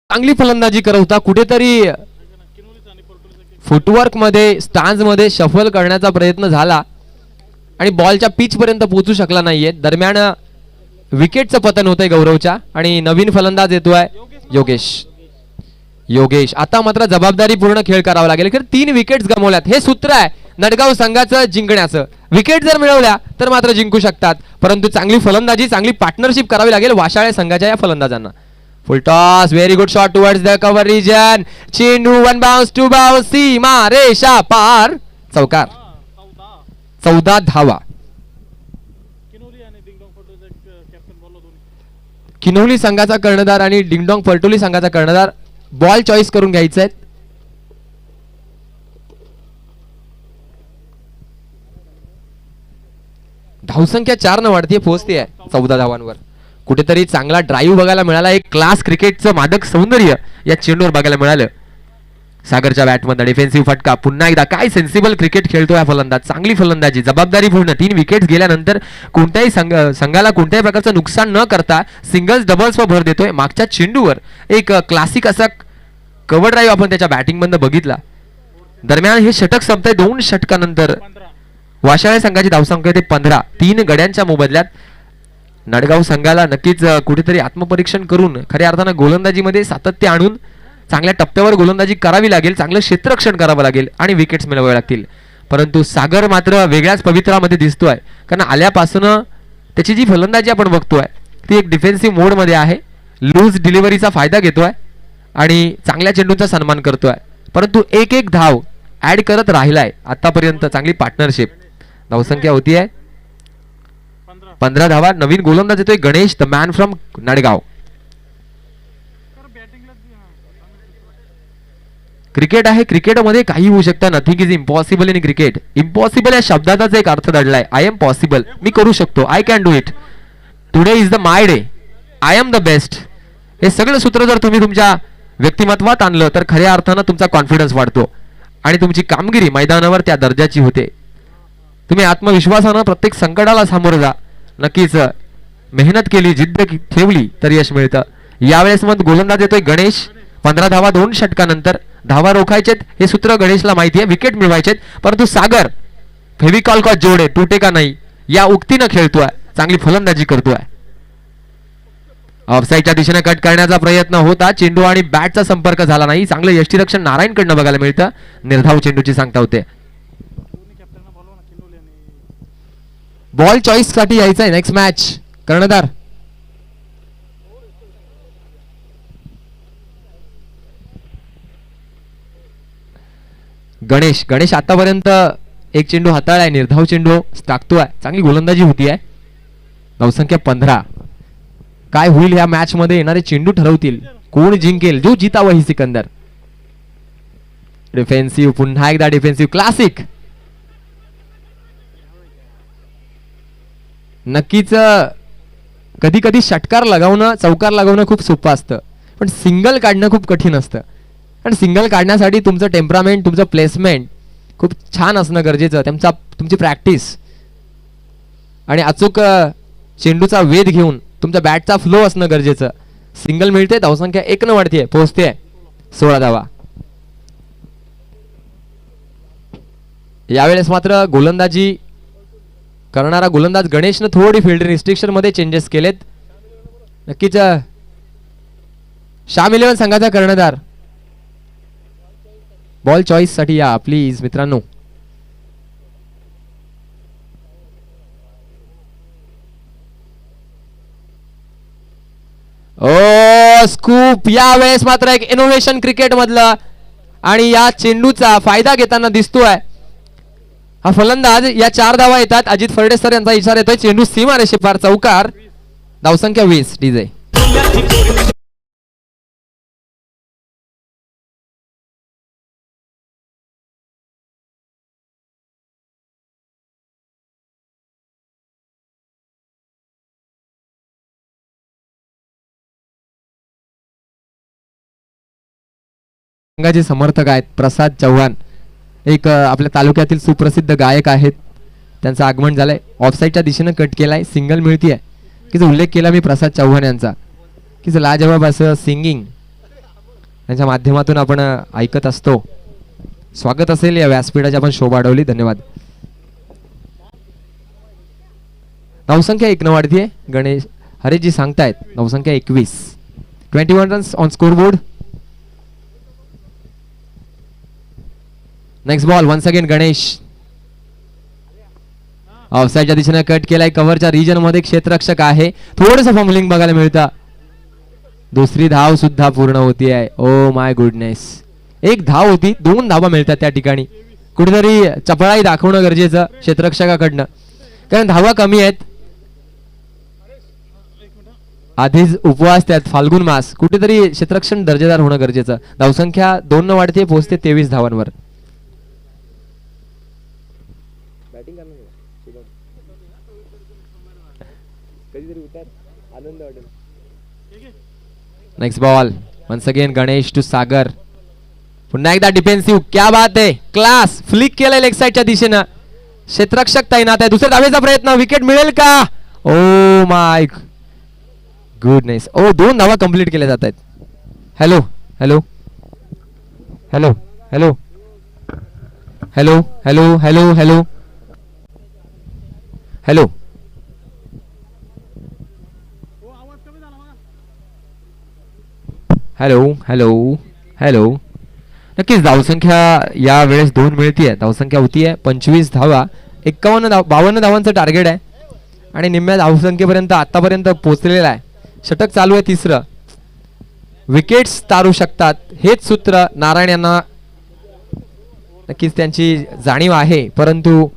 चांगली फलंदाजी करत होता, कुठेतरी फुटवर्क मध्ये स्टान्स मध्ये शफल करण्याचा प्रयत्न झाला आणि बॉलच्या पिच पर्यंत पोहोचू शकला नाहीये. दरम्यान विकेटचं पतन होतंय गौरवच्या आणि नवीन फलंदाज येतोय योगेश. आता मात्र जबाबदारी पूर्ण खेळ करावा लागेल. 3 विकेट्स गमावल्यात. हे सूत्र आहे नडगाव संघाचं जिंकण्याचं. विकेट जर मिळवल्या तर मात्र जिंकू शकतात, परंतु चांगली फलंदाजी, चांगली पार्टनरशिप करावी लागेल वाशाळे संघाच्या या फलंदाजांना. Full toss, very good shot towards the cover region. चेंडू 1 बाउन्स 2 बाउन्स, सीमा रेषा पार, चौकार. 14 धावा. किनोली संघाचा कर्णधार आणि डिंगडॉंग परटोली संघाचा कर्णधार बॉल चॉईस करून घ्यायचे आहेत. धावसंख्या 4 न वाढतीये, पोहोचते 14 धावांवर. कुठेतरी चांगला ड्राईव्ह बघायला मिळाला. एक क्लास क्रिकेटचं मादक सौंदर्य या चेंडूवर बघायला मिळालं. सागरच्या बॅटमध्ये डिफेन्सिव्ह फटका. पुन्हा एकदा काय सेन्सिबल क्रिकेट खेळतो हा फलंदाज. चांगली फलंदाजी, जबाबदारीपूर्ण. 3 विकेट्स गेल्यानंतर कोणत्याही संघाला कोणत्याही प्रकारचं नुकसान न करता सिंगल्स डबल्सवर भर देतोय. मागच्या चेंडूवर एक क्लासिक असा कव्हर ड्राईव्ह आपण त्याच्या बॅटिंग मधनं बघितला. दरम्यान हे षटक संपतंय. 2 षटकानंतर वाशाळे संघाची धावसंख्या ते 15. 3 गड्यांच्या मोबदल्यात नडगाव संघाला नक्कीच कुठेतरी आत्मपरीक्षण करून खऱ्या अर्थानं गोलंदाजीमध्ये सातत्य आणून चांगल्या टप्प्यावर गोलंदाजी करावी लागेल, चांगलं क्षेत्ररक्षण करावं लागेल आणि विकेट्स मिळवावे लागतील. परंतु सागर मात्र वेगळ्याच पवित्रामध्ये दिसतोय, कारण आल्यापासून त्याची जी फलंदाजी आपण बघतोय ती एक डिफेन्सिव्ह मोडमध्ये आहे. लूज डिलिव्हरीचा फायदा घेतोय आणि चांगल्या चेंडूंचा सन्मान करतोय, परंतु एक धाव ऍड करत राहिलाय आतापर्यंत. चांगली पार्टनरशिप. धावसंख्या होती आहे 15 धावा. नवीन गोलंदाज येतोय Ganesh, the man from Nadgaon. Cricket आहे, क्रिकेटमध्ये काही होऊ शकतं. Nothing is impossible in cricket. Impossible या शब्दाचाच एक अर्थ दडलाय. आय एम पॉसिबल, मी करू शकतो. I can do it. Today is the my day. I am the best. हे सगळं सूत्र जर तुम्ही तुमच्या व्यक्तिमत्वात आणलं तर खऱ्या अर्थानं तुमचा कॉन्फिडन्स वाढतो आणि तुमची कामगिरी मैदानावर त्या दर्जाची होते. तुम्ही आत्मविश्वासानं प्रत्येक संकटाला सामोरं जा. नक्कीच मेहनत केली, जिद्द ठेवली तर यश मिळतं. यावेळेस मग गोलंदाज येतोय गणेश. 15 धावा 2 षटकानंतर. धावा रोखायचेत हे सूत्र गणेशला माहिती आहे. विकेट मिळवायचेत, परंतु सागर फेविकॉल का जोडे तुटे का नाही या उक्तीनं खेळतोय. चांगली फलंदाजी करतोय. ऑफसाईडच्या दिशेने कट करण्याचा प्रयत्न होता. चेंडू आणि बॅटचा संपर्क झाला नाही. चांगलं यष्टीरक्षण नारायणकडनं बघायला मिळतं. निर्धाव चेंडूची सांगता होते. बॉल चॉईस साठी यायचंय नेक्स्ट मॅच. कर्णधार गणेश आतापर्यंत एक चेंडू हाताळलाय. निर्धाव चेंडू टाकतोय. चांगली गोलंदाजी होती आहे. धावसंख्या 15. काय होईल या मॅच मध्ये येणारे चेंडू ठरवतील कोण जिंकेल. जो जीता वही सिकंदर. डिफेन्सिव्ह, पुन्हा एकदा डिफेन्सिव्ह. क्लासिक. नक्कीच कधी कधी षटकार लगावणं, चौकार लगावणं खूप सोपं असतं, पण सिंगल काढणं खूप कठीण असतं. आणि सिंगल काढण्यासाठी तुमचं टेम्परामेंट, तुमचं प्लेसमेंट खूप छान असणं गरजेचं. तुमची प्रॅक्टिस आणि अचूक चेंडूचा वेध घेऊन तुमचा बॅटचा फ्लो असणं गरजेचं. सिंगल मिळते. धावसंख्या 1 न वाढतीये, पोहोचते 16 धावा. यावेळेस मात्र गोलंदाजी करणारा गोलंदाज गणेशनं थोडी फील्ड रिस्ट्रिक्शन मध्ये चेंजेस केलेत. नक्कीच शाम 11 संघाचा कर्णधार बॉल चॉईस साठी या प्लीज मित्रांनो. ओ स्कूप यावेळेस मात्र एक इनोव्हेशन क्रिकेट मधलं आणि या चेंडूचा फायदा घेताना दिसतोय हा फलंदाज. या 4 धावा येतात. अजित फर्डेसर यांचा इशारा येतोय. चेंडू सीमारेषे पार चौकार. धावसंख्या 20. डीजे संघाचे समर्थक आहेत प्रसाद चव्हाण, एक आपल्या तालुक्यातील सुप्रसिद्ध गायक आहेत. त्यांचं आगमन झालंय. ऑफसाईडच्या दिशेनं कट केलाय. सिंगल मिळतीये की जो उल्लेख केला मी प्रसाद चव्हाण यांचा की लाजवाब असं सिंगिंग त्यांच्या माध्यमातून आपण ऐकत असतो. स्वागत असेल या व्यासपीठाची आपण शोभा वाढवली. धन्यवाद. धावसंख्या 1 न वाढतीये. गणेश हरेशजी सांगतायत धावसंख्या 21. 21 runs on scoreboard. Next ball once again Ganesh. ऑफसाईडच्या दिशेने कट केलाय. कव्हरच्या रिजन मध्ये क्षेत्ररक्षक आहे. थोडंसं फंबलिंग बघायला मिळतं. दुसरी धाव सुद्धा पूर्ण होती आहे. Oh my goodness. 1 धाव होती. 2 धावा मिळतात त्या ठिकाणी. कुठेतरी चपळाई दाखवणं गरजेचं क्षेत्ररक्षकाकडनं कारण धावा कमी आहेत. आधीच उपवास त्यात फाल्गुन मास. कुठेतरी क्षेत्ररक्षण दर्जेदार होणं गरजेचं. धावसंख्या 2 न वाढते. पोहोचते 23 धावांवर. Next ball once again Ganesh to Sagar. पुन्हा एकदा डिफेन्सिव्ह. क्या बात आहे. क्लास फ्लिक केलंय लेग साईडच्या दिशेनं. क्षेत्ररक्षक तैनात आहे. दुसऱ्या धावेचा प्रयत्न. विकेट मिळेल का. Oh my goodness. ओ 2 धावा कंप्लीट केल्या जात आहेत. Hello hello hello hello hello hello hello hello hello. Hello hello hello. नक्कीच धावसंख्या या वेळेस 2 मिळतीये. धावसंख्या होतीये 25 धावा. 52 धावांचं टार्गेट आहे आणि निम्म्या धावसंख्येपर्यंत आतापर्यंत पोहोचलेला आहे. षटक चालू आहे 3रं. विकेट्स तारू शकतात हेच सूत्र नारायण यांना नक्कीच त्यांची जाणीव आहे. परंतु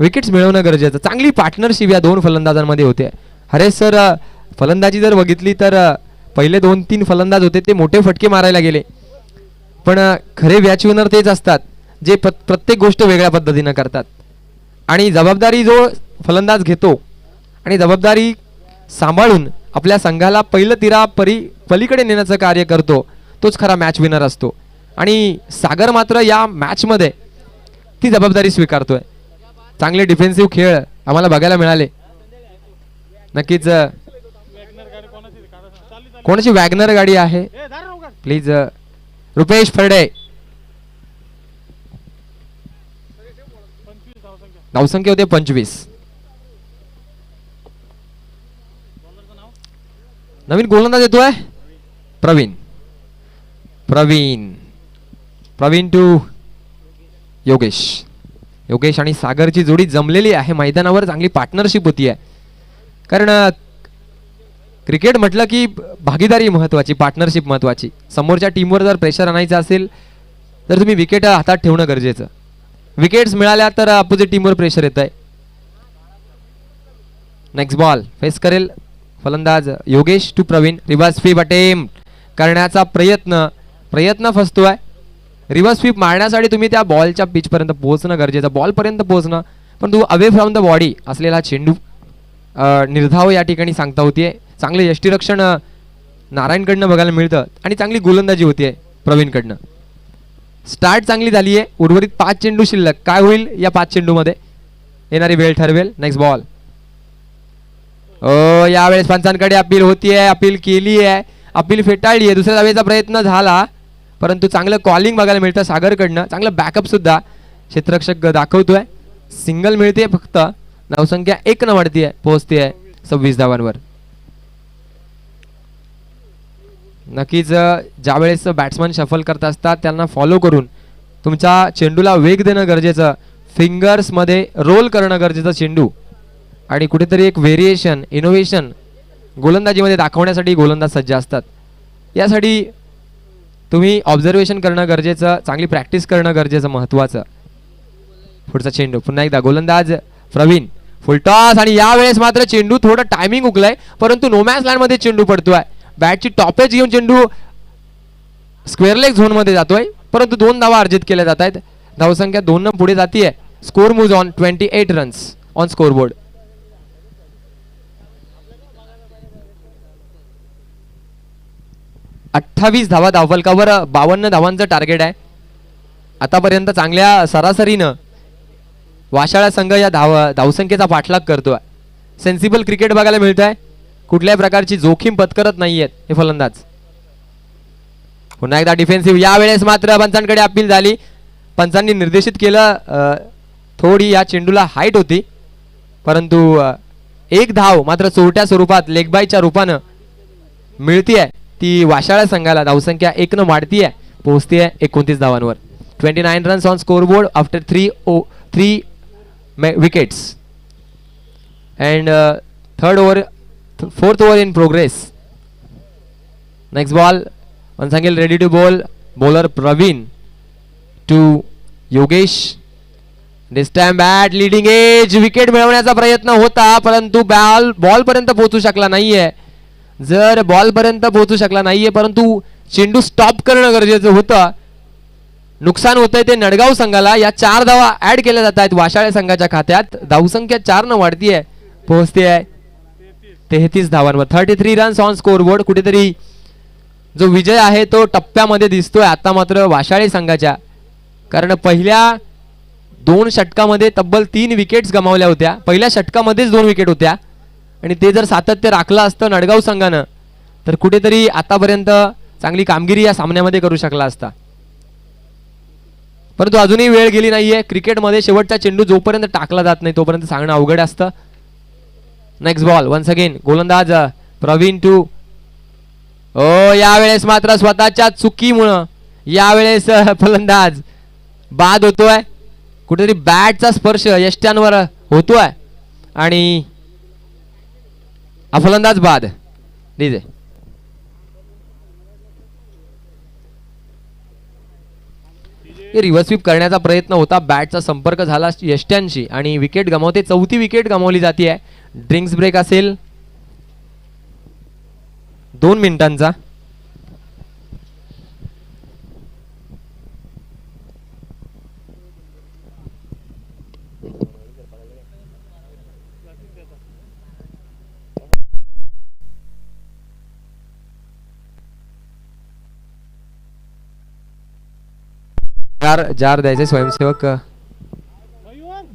विकेट्स मिळवणं गरजेचं. चांगली पार्टनरशिप या 2 फलंदाजांमध्ये होते. हरेश सर फलंदाजी जर बघितली तर पहिले 2-3 फलंदाज होते ते मोठे फटके मारायला गेले. पण खरे मॅच विनर तेच असतात जे प्रत्येक गोष्ट वेगळ्या पद्धतीनं करतात आणि जबाबदारी जो फलंदाज घेतो आणि जबाबदारी सांभाळून आपल्या संघाला पहिलं तिरा पलीकडे नेण्याचं कार्य करतो तोच खरा मॅच विनर असतो. आणि सागर मात्र या मॅच मध्ये ती जबाबदारी स्वीकारतोय. चांगले डिफेन्सिव्ह खेळ आम्हाला बघायला मिळाले. नक्कीच कोणाची वॅगनर गाडी आहे प्लीज. रुपेश फरडे. धावसंख्या होते 25. नवीन गोलंदाज येतोय प्रवीण. प्रवीण प्रवीण टू योगेश. योगेश आणि सागरची जोडी जमलेली आहे. मैदानावर चांगली पार्टनरशिप होती आहे. कारण क्रिकेट म्हटलं की भागीदारी महत्वाची, पार्टनरशिप महत्वाची. समोरच्या टीमवर जर प्रेशर आणायचं असेल तर तुम्ही विकेट हातात ठेवणं गरजेचं. विकेट्स मिळाल्या तर अपोजिट टीमवर प्रेशर येत आहे. नेक्स्ट बॉल फेस करेल फलंदाज Yogesh to Praveen. Reverse sweep attempt करण्याचा प्रयत्न फसतोय. रिव्हर्स स्वीप मारण्यासाठी तुम्ही त्या बॉलच्या पिच पर्यंत पोहोचणं गरजेचं. बॉल पर्यंत पोहोचणं पण तू अवे फ्रॉम द बॉडी असलेला चेंडू निर्धाव या ठिकाणी सांगता होतीये. चांगले यष्टीरक्षण नारायणकडनं बघायला मिळतं आणि चांगली गोलंदाजी होतीये प्रवीणकडनं. स्टार्ट चांगली झाली आहे. उर्वरित 5 चेंडू शिल्लक. काय होईल या 5 चेंडू मध्ये येणारी वेळ ठरवेल. Next ball. यावेळेस पंचांकडे अपील होतीये. अपील केली आहे. अपील फेटाळली आहे. दुसऱ्या धावेचा प्रयत्न झाला परंतु चांगलं कॉलिंग बघायला मिळतं सागरकडनं. चांगलं बॅकअप सुद्धा क्षेत्ररक्षक दाखवतोय. सिंगल मिळते फक्त. धावसंख्या 1 न वाढतीये, पोहोचते 26 धावांवर. नक्कीच ज्या वेळेस बॅट्समन शफल करत असतात त्यांना फॉलो करून तुमच्या चेंडूला वेग देणं गरजेचं, फिंगर्स मध्ये रोल करणं गरजेचं चेंडू, आणि कुठेतरी एक व्हेरिएशन, इनोव्हेशन गोलंदाजीमध्ये दाखवण्यासाठी गोलंदाज सज्ज असतात. यासाठी तुम्ही ऑब्झर्वेशन करणं गरजेचं, चांगली प्रॅक्टिस करणं गरजेचं, महत्त्वाचं. पुढचा चेंडू पुन्हा एकदा गोलंदाज प्रवीण, फुलटॉस, आणि यावेळेस मात्र चेंडू थोडं टायमिंग उकलाय, परंतु नोमॅन्स लँड मध्ये चेंडू पडतोय. बॅटची टॉपेज घेऊन चेंडू स्क्वेअर लेग झोन मध्ये जातोय, परंतु 2 धावा अर्जित केल्या जात आहेत. धावसंख्या 2 न पुढे जातीये. Score moves on 28 runs on scoreboard. अठ्ठावीस धावा धावफलकावर, 52 धावांचं टार्गेट आहे. आतापर्यंत चांगल्या सरासरीनं वाशाळा संघ या धावसंख्येचा पाठलाग करतोय. सेन्सिबल क्रिकेट बघायला मिळत आहे. कुठल्याही प्रकारची जोखीम पत्करत नाहीयेत हे फलंदाज. पुन्हा एकदा डिफेन्सिव्ह. यावेळेस मात्र पंचांकडे अपील झाली. पंचांनी निर्देशित केलं थोडी या चेंडूला हाईट होती, परंतु 1 धाव मात्र चोरट्या स्वरूपात लेगबायच्या रूपानं मिळतीये ती वाशाळा संघाला. धावसंख्या 1 न वाढतीये, पोहोचतीये 29 धावांवर. 29 runs on scoreboard after 3 wickets and fourth over in progress. Next ball once again ready to bowl, bowler Praveen to Yogesh. This time bat leading edge, wicket मिळवण्याचा प्रयत्न होता, परंतु बॉल पर्यंत पोहोचू शकला नाहीये. जर बॉल पर्यंत पोहोचू शकला नाहीये, परंतु चेंडू स्टॉप करणं गरजेचं होतं. नुकसान होतंय ते नडगाव संघाला. या 4 धावा ऍड केल्या जात आहेत वाशाळे संघाच्या खात्यात. धावसंख्या 4 न वाढतीये, पोहोचते 33 धावांवर. 33 रन्स ऑन स्कोरबोर्ड. कुठेतरी जो विजय आहे तो टप्प्यामध्ये दिसतोय आता मात्र वाशाळे संघाच्या, कारण पहिल्या 2 षटकामध्ये तब्बल 3 विकेट्स गमावल्या होत्या. पहिल्या षटकामध्येच 2 विकेट होत्या, आणि ते जर सातत्य राखलं असतं नडगाव संघानं तर कुठेतरी आतापर्यंत चांगली कामगिरी या सामन्यामध्ये करू शकला असता. परंतु अजूनही वेळ गेली नाहीये. क्रिकेटमध्ये शेवटचा चेंडू जोपर्यंत टाकला जात नाही तोपर्यंत सांगणं अवघड असतं. नेक्स्ट बॉल वन्स अगेन गोलंदाज प्रवीण टू. यावेळेस मात्र स्वतःच्या चुकीमुळं यावेळेस फलंदाज बाद होतोय. कुठेतरी बॅटचा स्पर्श यष्ट्यांवर होतोय आणि हा फलंदाज बाद. डीजे रिव्हर्स स्वीप करण्याचा प्रयत्न होता, बॅटचा संपर्क झाला यष्ट्यांशी आणि विकेट गमावते. 4थी विकेट गमावली जाते. ड्रिंक्स ब्रेक असेल 2 मिनिटांचा. जार द्यायचे स्वयंसेवक.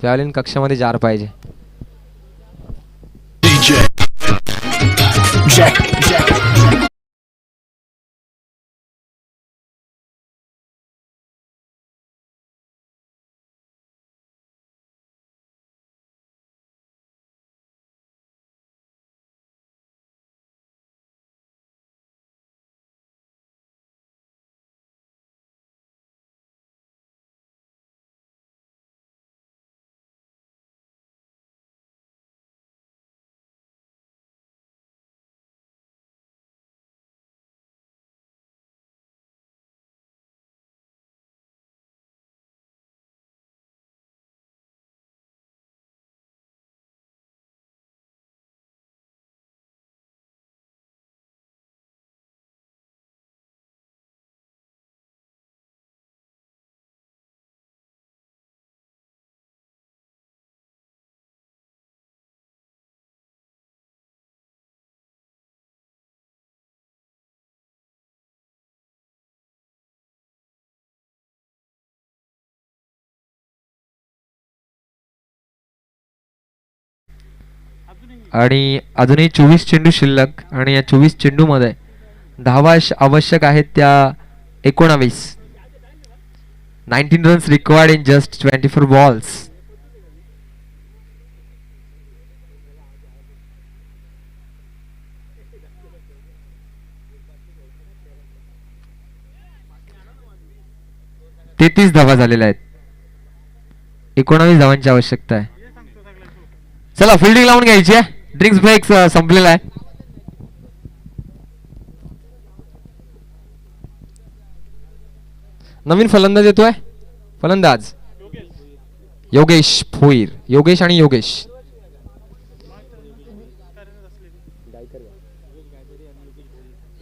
जावलिन कक्षामध्ये जार पाहिजे. आणि अजूनही 24 चेंडू शिल्लक आणि या 24 चेंडू मध्ये धावा आवश्यक आहेत त्या 19 runs required in just 24 balls. 33 धावा झालेल्या आहेत. 19 धावांची आवश्यकता आहे. चला फिल्डिंग लावून घ्यायची आहे. ड्रिंक्स ब्रेक संपलेला आहे. नवीन फलंदाज येतोय. फलंदाज योगेश भोईर. योगेश आणि योगेश.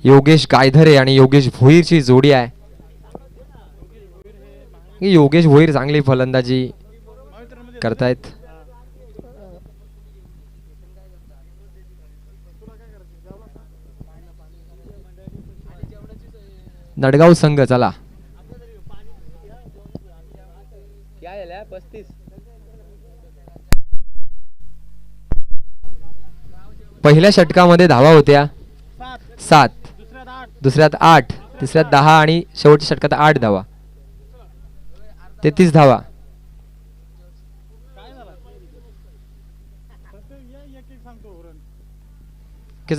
योगेश गायधरे आणि योगेश भोईरची जोडी आहे. योगेश भोईर चांगली फलंदाजी करतायत. नडगाव संघ चला. पहिल्या षटकामध्ये धावा होत्या 7, दुसऱ्यात 8, तिसऱ्यात 10 आणि शेवटच्या षटकात 8 धावा. 33 धावा.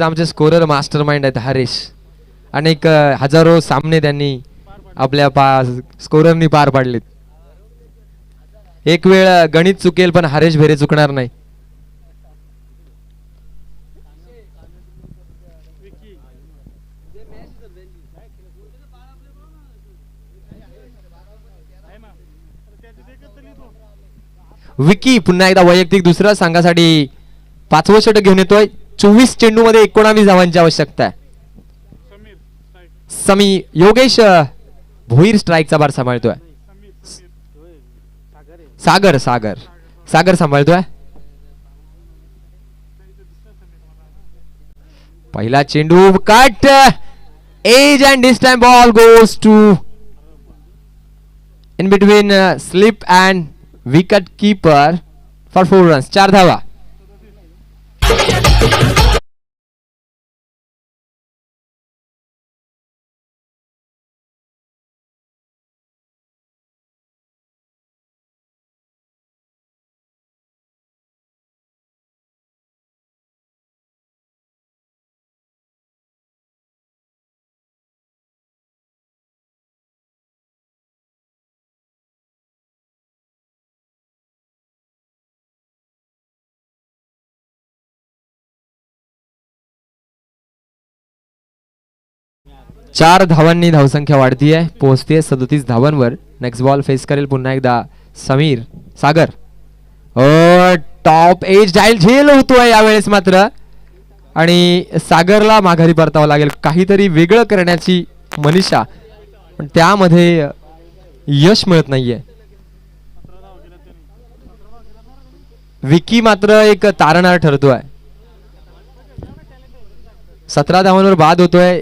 आमचे स्कोरर मास्टर माइंड आहेत हरीश. अनेक हजारो सामने त्यांनी आपल्या स्कोररनी पार पाडलेत. एक वेळ गणित चुकेल पण हरेश भेरे चुकणार नाही. विकी पुन्हा एकदा वैयक्तिक दुसऱ्या संघासाठी 5वं षटक घेऊन येतोय. 24 चेंडू मध्ये 19 धावांची आवश्यकता आहे. योगेश भोईर स्ट्राईकचा बार सांभाळतोय. सागर सांभाळतोय. पहिला चेंडू cut edge and this time ball goes to in between slip and wicket keeper for 4 runs. 4 धावा. चार धावांनी धावसंख्या वाढतीये. पोहोचतीये 37 धावांवर. नेक्स्ट बॉल फेस करेल पुन्हा एकदा सागर. टॉप एज डायल झेल होतोय यावेळेस मात्र. आणि सागरला माघारी परतावं लागेल. काहीतरी वेगळं करण्याची मनीषा पण त्यामध्ये यश मिळत नाहीये. विकी मात्र एक तारणारा ठरतोय. 17 धावांवर बाद होतोय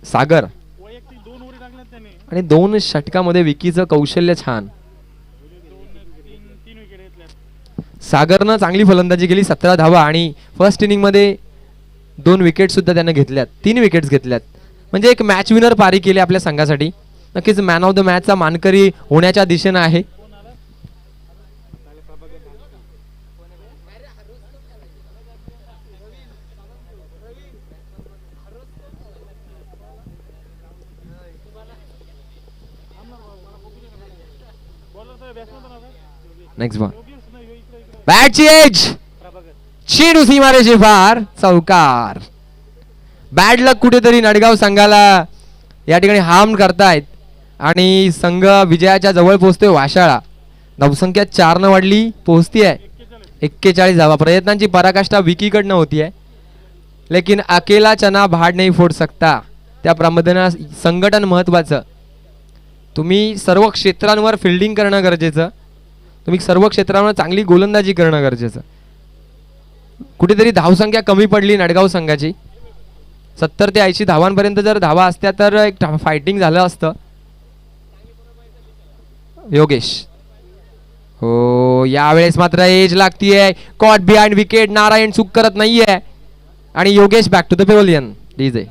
सागर. आणि 2 षटकामध्ये विकीचं कौशल्य छान. सागरनं चांगली फलंदाजी केली. 17 धावा आणि फर्स्ट इनिंग मध्ये 2 विकेट सुद्धा त्याने घेतल्यात. 3 विकेट्स घेतल्यात. म्हणजे एक मॅच विनर पारी केली आपल्या संघासाठी. नक्कीच मॅन ऑफ द मॅच चा मानकरी होण्याच्या दिशेनं आहे. नेक्स्ट बॉल बॅटची एज चेंडू सीमारेषे फार चौकार. बॅड लक कुठेतरी नडगाव संघाला या ठिकाणी हार्म करतायत आणि संघ विजयाच्या जवळ पोहोचतोय. वाशाळा धावसंख्या 4 न वाढली. पोहोचतीये 41 धावा. प्रयत्नांची पराकाष्ठा विकीकडनं होतीये. लेकिन अकेला चना भाड नाही फोड सकता. त्याप्रमाणे संघटन महत्वाचं. तुम्ही सर्व क्षेत्रांवर फिल्डिंग करणं गरजेचं. तुम्ही सर्व क्षेत्रांवर चांगली गोलंदाजी करणं गरजेचं. कुठेतरी धावसंख्या कमी पडली नडगाव संघाची. 70 ते 80 धावांपर्यंत जर धावा असत्या तर एक फायटिंग झालं असतं. योगेश हो यावेळेस मात्र एज लागतीये. Caught behind wicket. नारायण चूक करत नाहीये आणि Yogesh back to the pavilion. DJ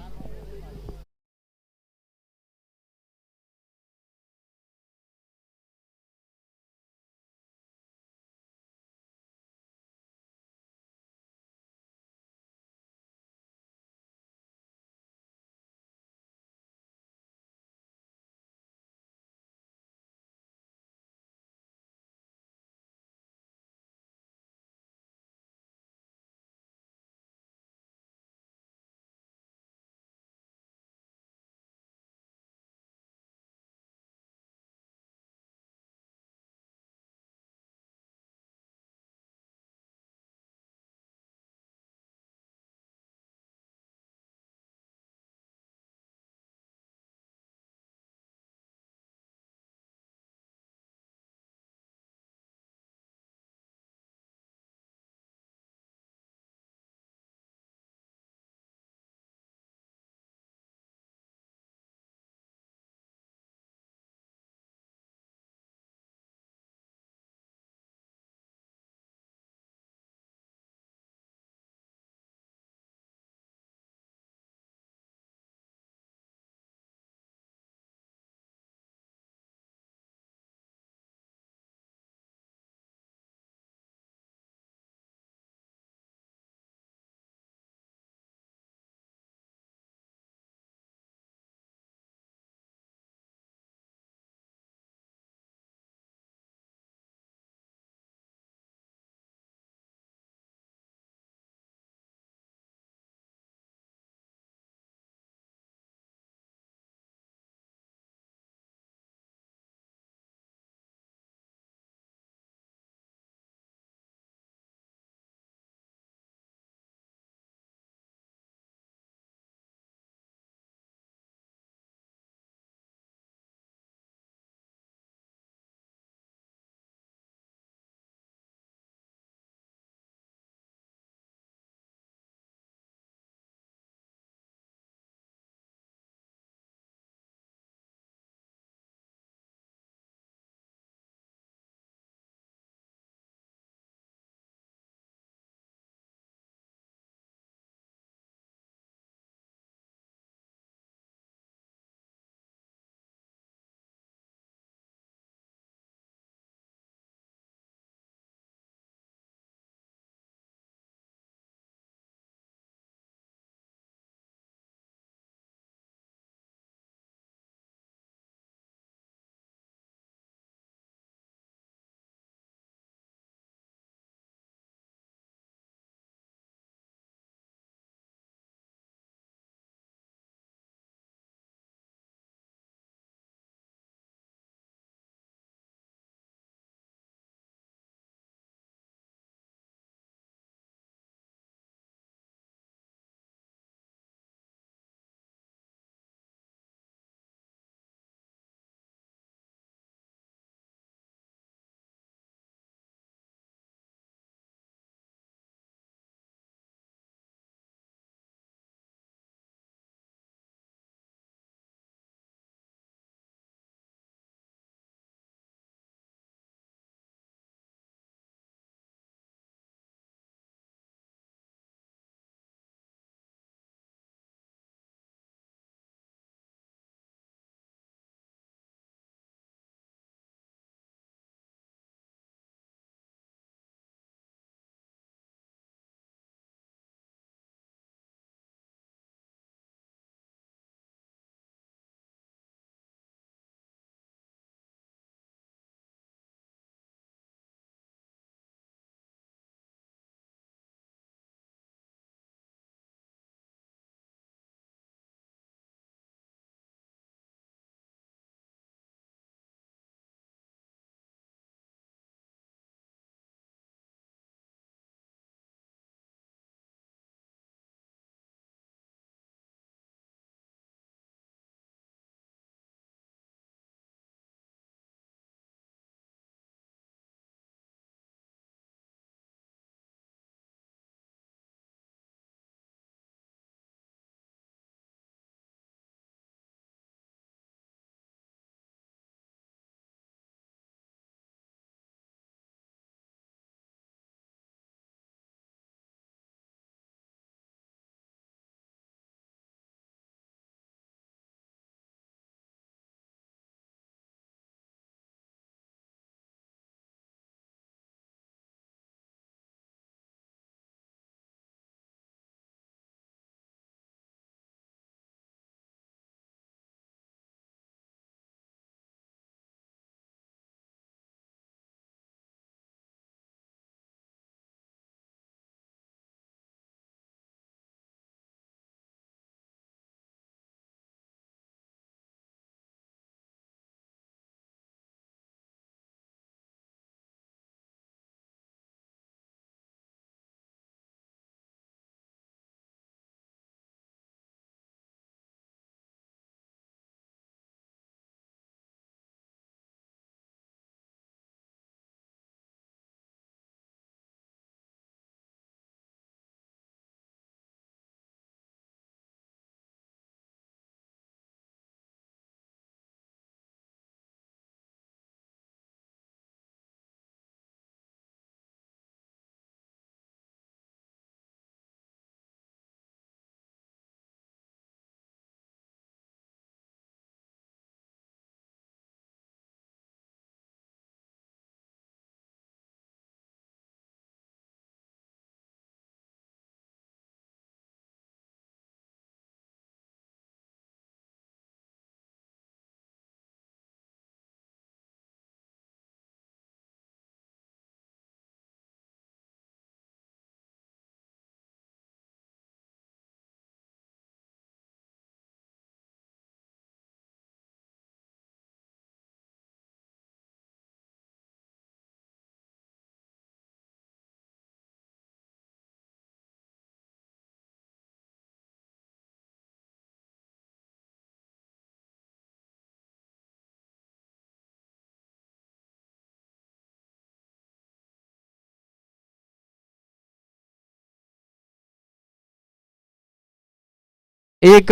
एक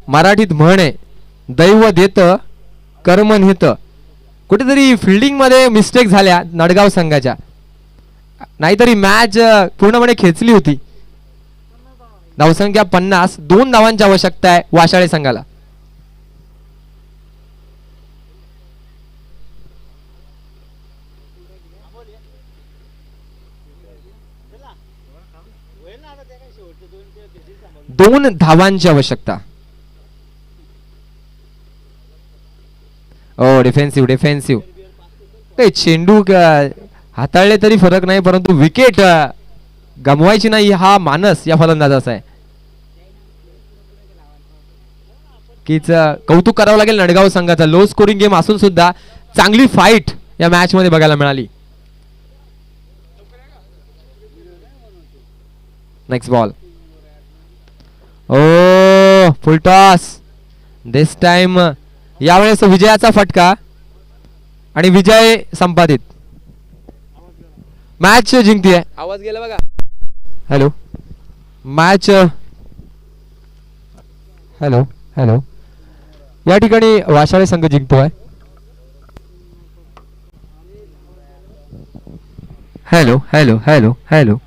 मराठीत म्हण आहे, दैव देत कर्म नेत. कुठेतरी फिल्डिंग मध्ये मिस्टेक झाल्या नडगाव संघाच्या, नाहीतरी मॅच पूर्णपणे खेचली होती. धावसंख्या 50, 2 धावांची आवश्यकता आहे वाशाळे संघाला. दोन धावांची आवश्यकता. ओ डिफेन्सिव्ह डिफेन्सिव्ह. काही चेंडू हाताळले तरी फरक नाही, परंतु विकेट गमवायची नाही हा मानस या फलंदाजाचा आहे. कीच कौतुक करावं लागेल नडगाव संघाचा. लो स्कोरिंग गेम असून सुद्धा चांगली फाईट या मॅच मध्ये बघायला मिळाली. Next ball. Oh full toss. This time यावेळेस विजयाचा फटका आणि विजय संपादित. मॅच जिंकतीये. आवाज गेला बघा. Hello match. Hello hello. या ठिकाणी वाशाळे संघ जिंकतोय. Hello hello hello hello.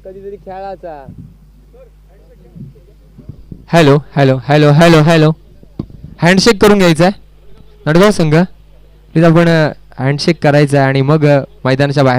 कधीतरी खेळाचा. Hello hello hello hello hello. Handshake करून घ्यायचा आहे नडगाव संघ. प्लीज आपण हँडशेक करायचा आहे आणि मग मैदानाच्या बाहेर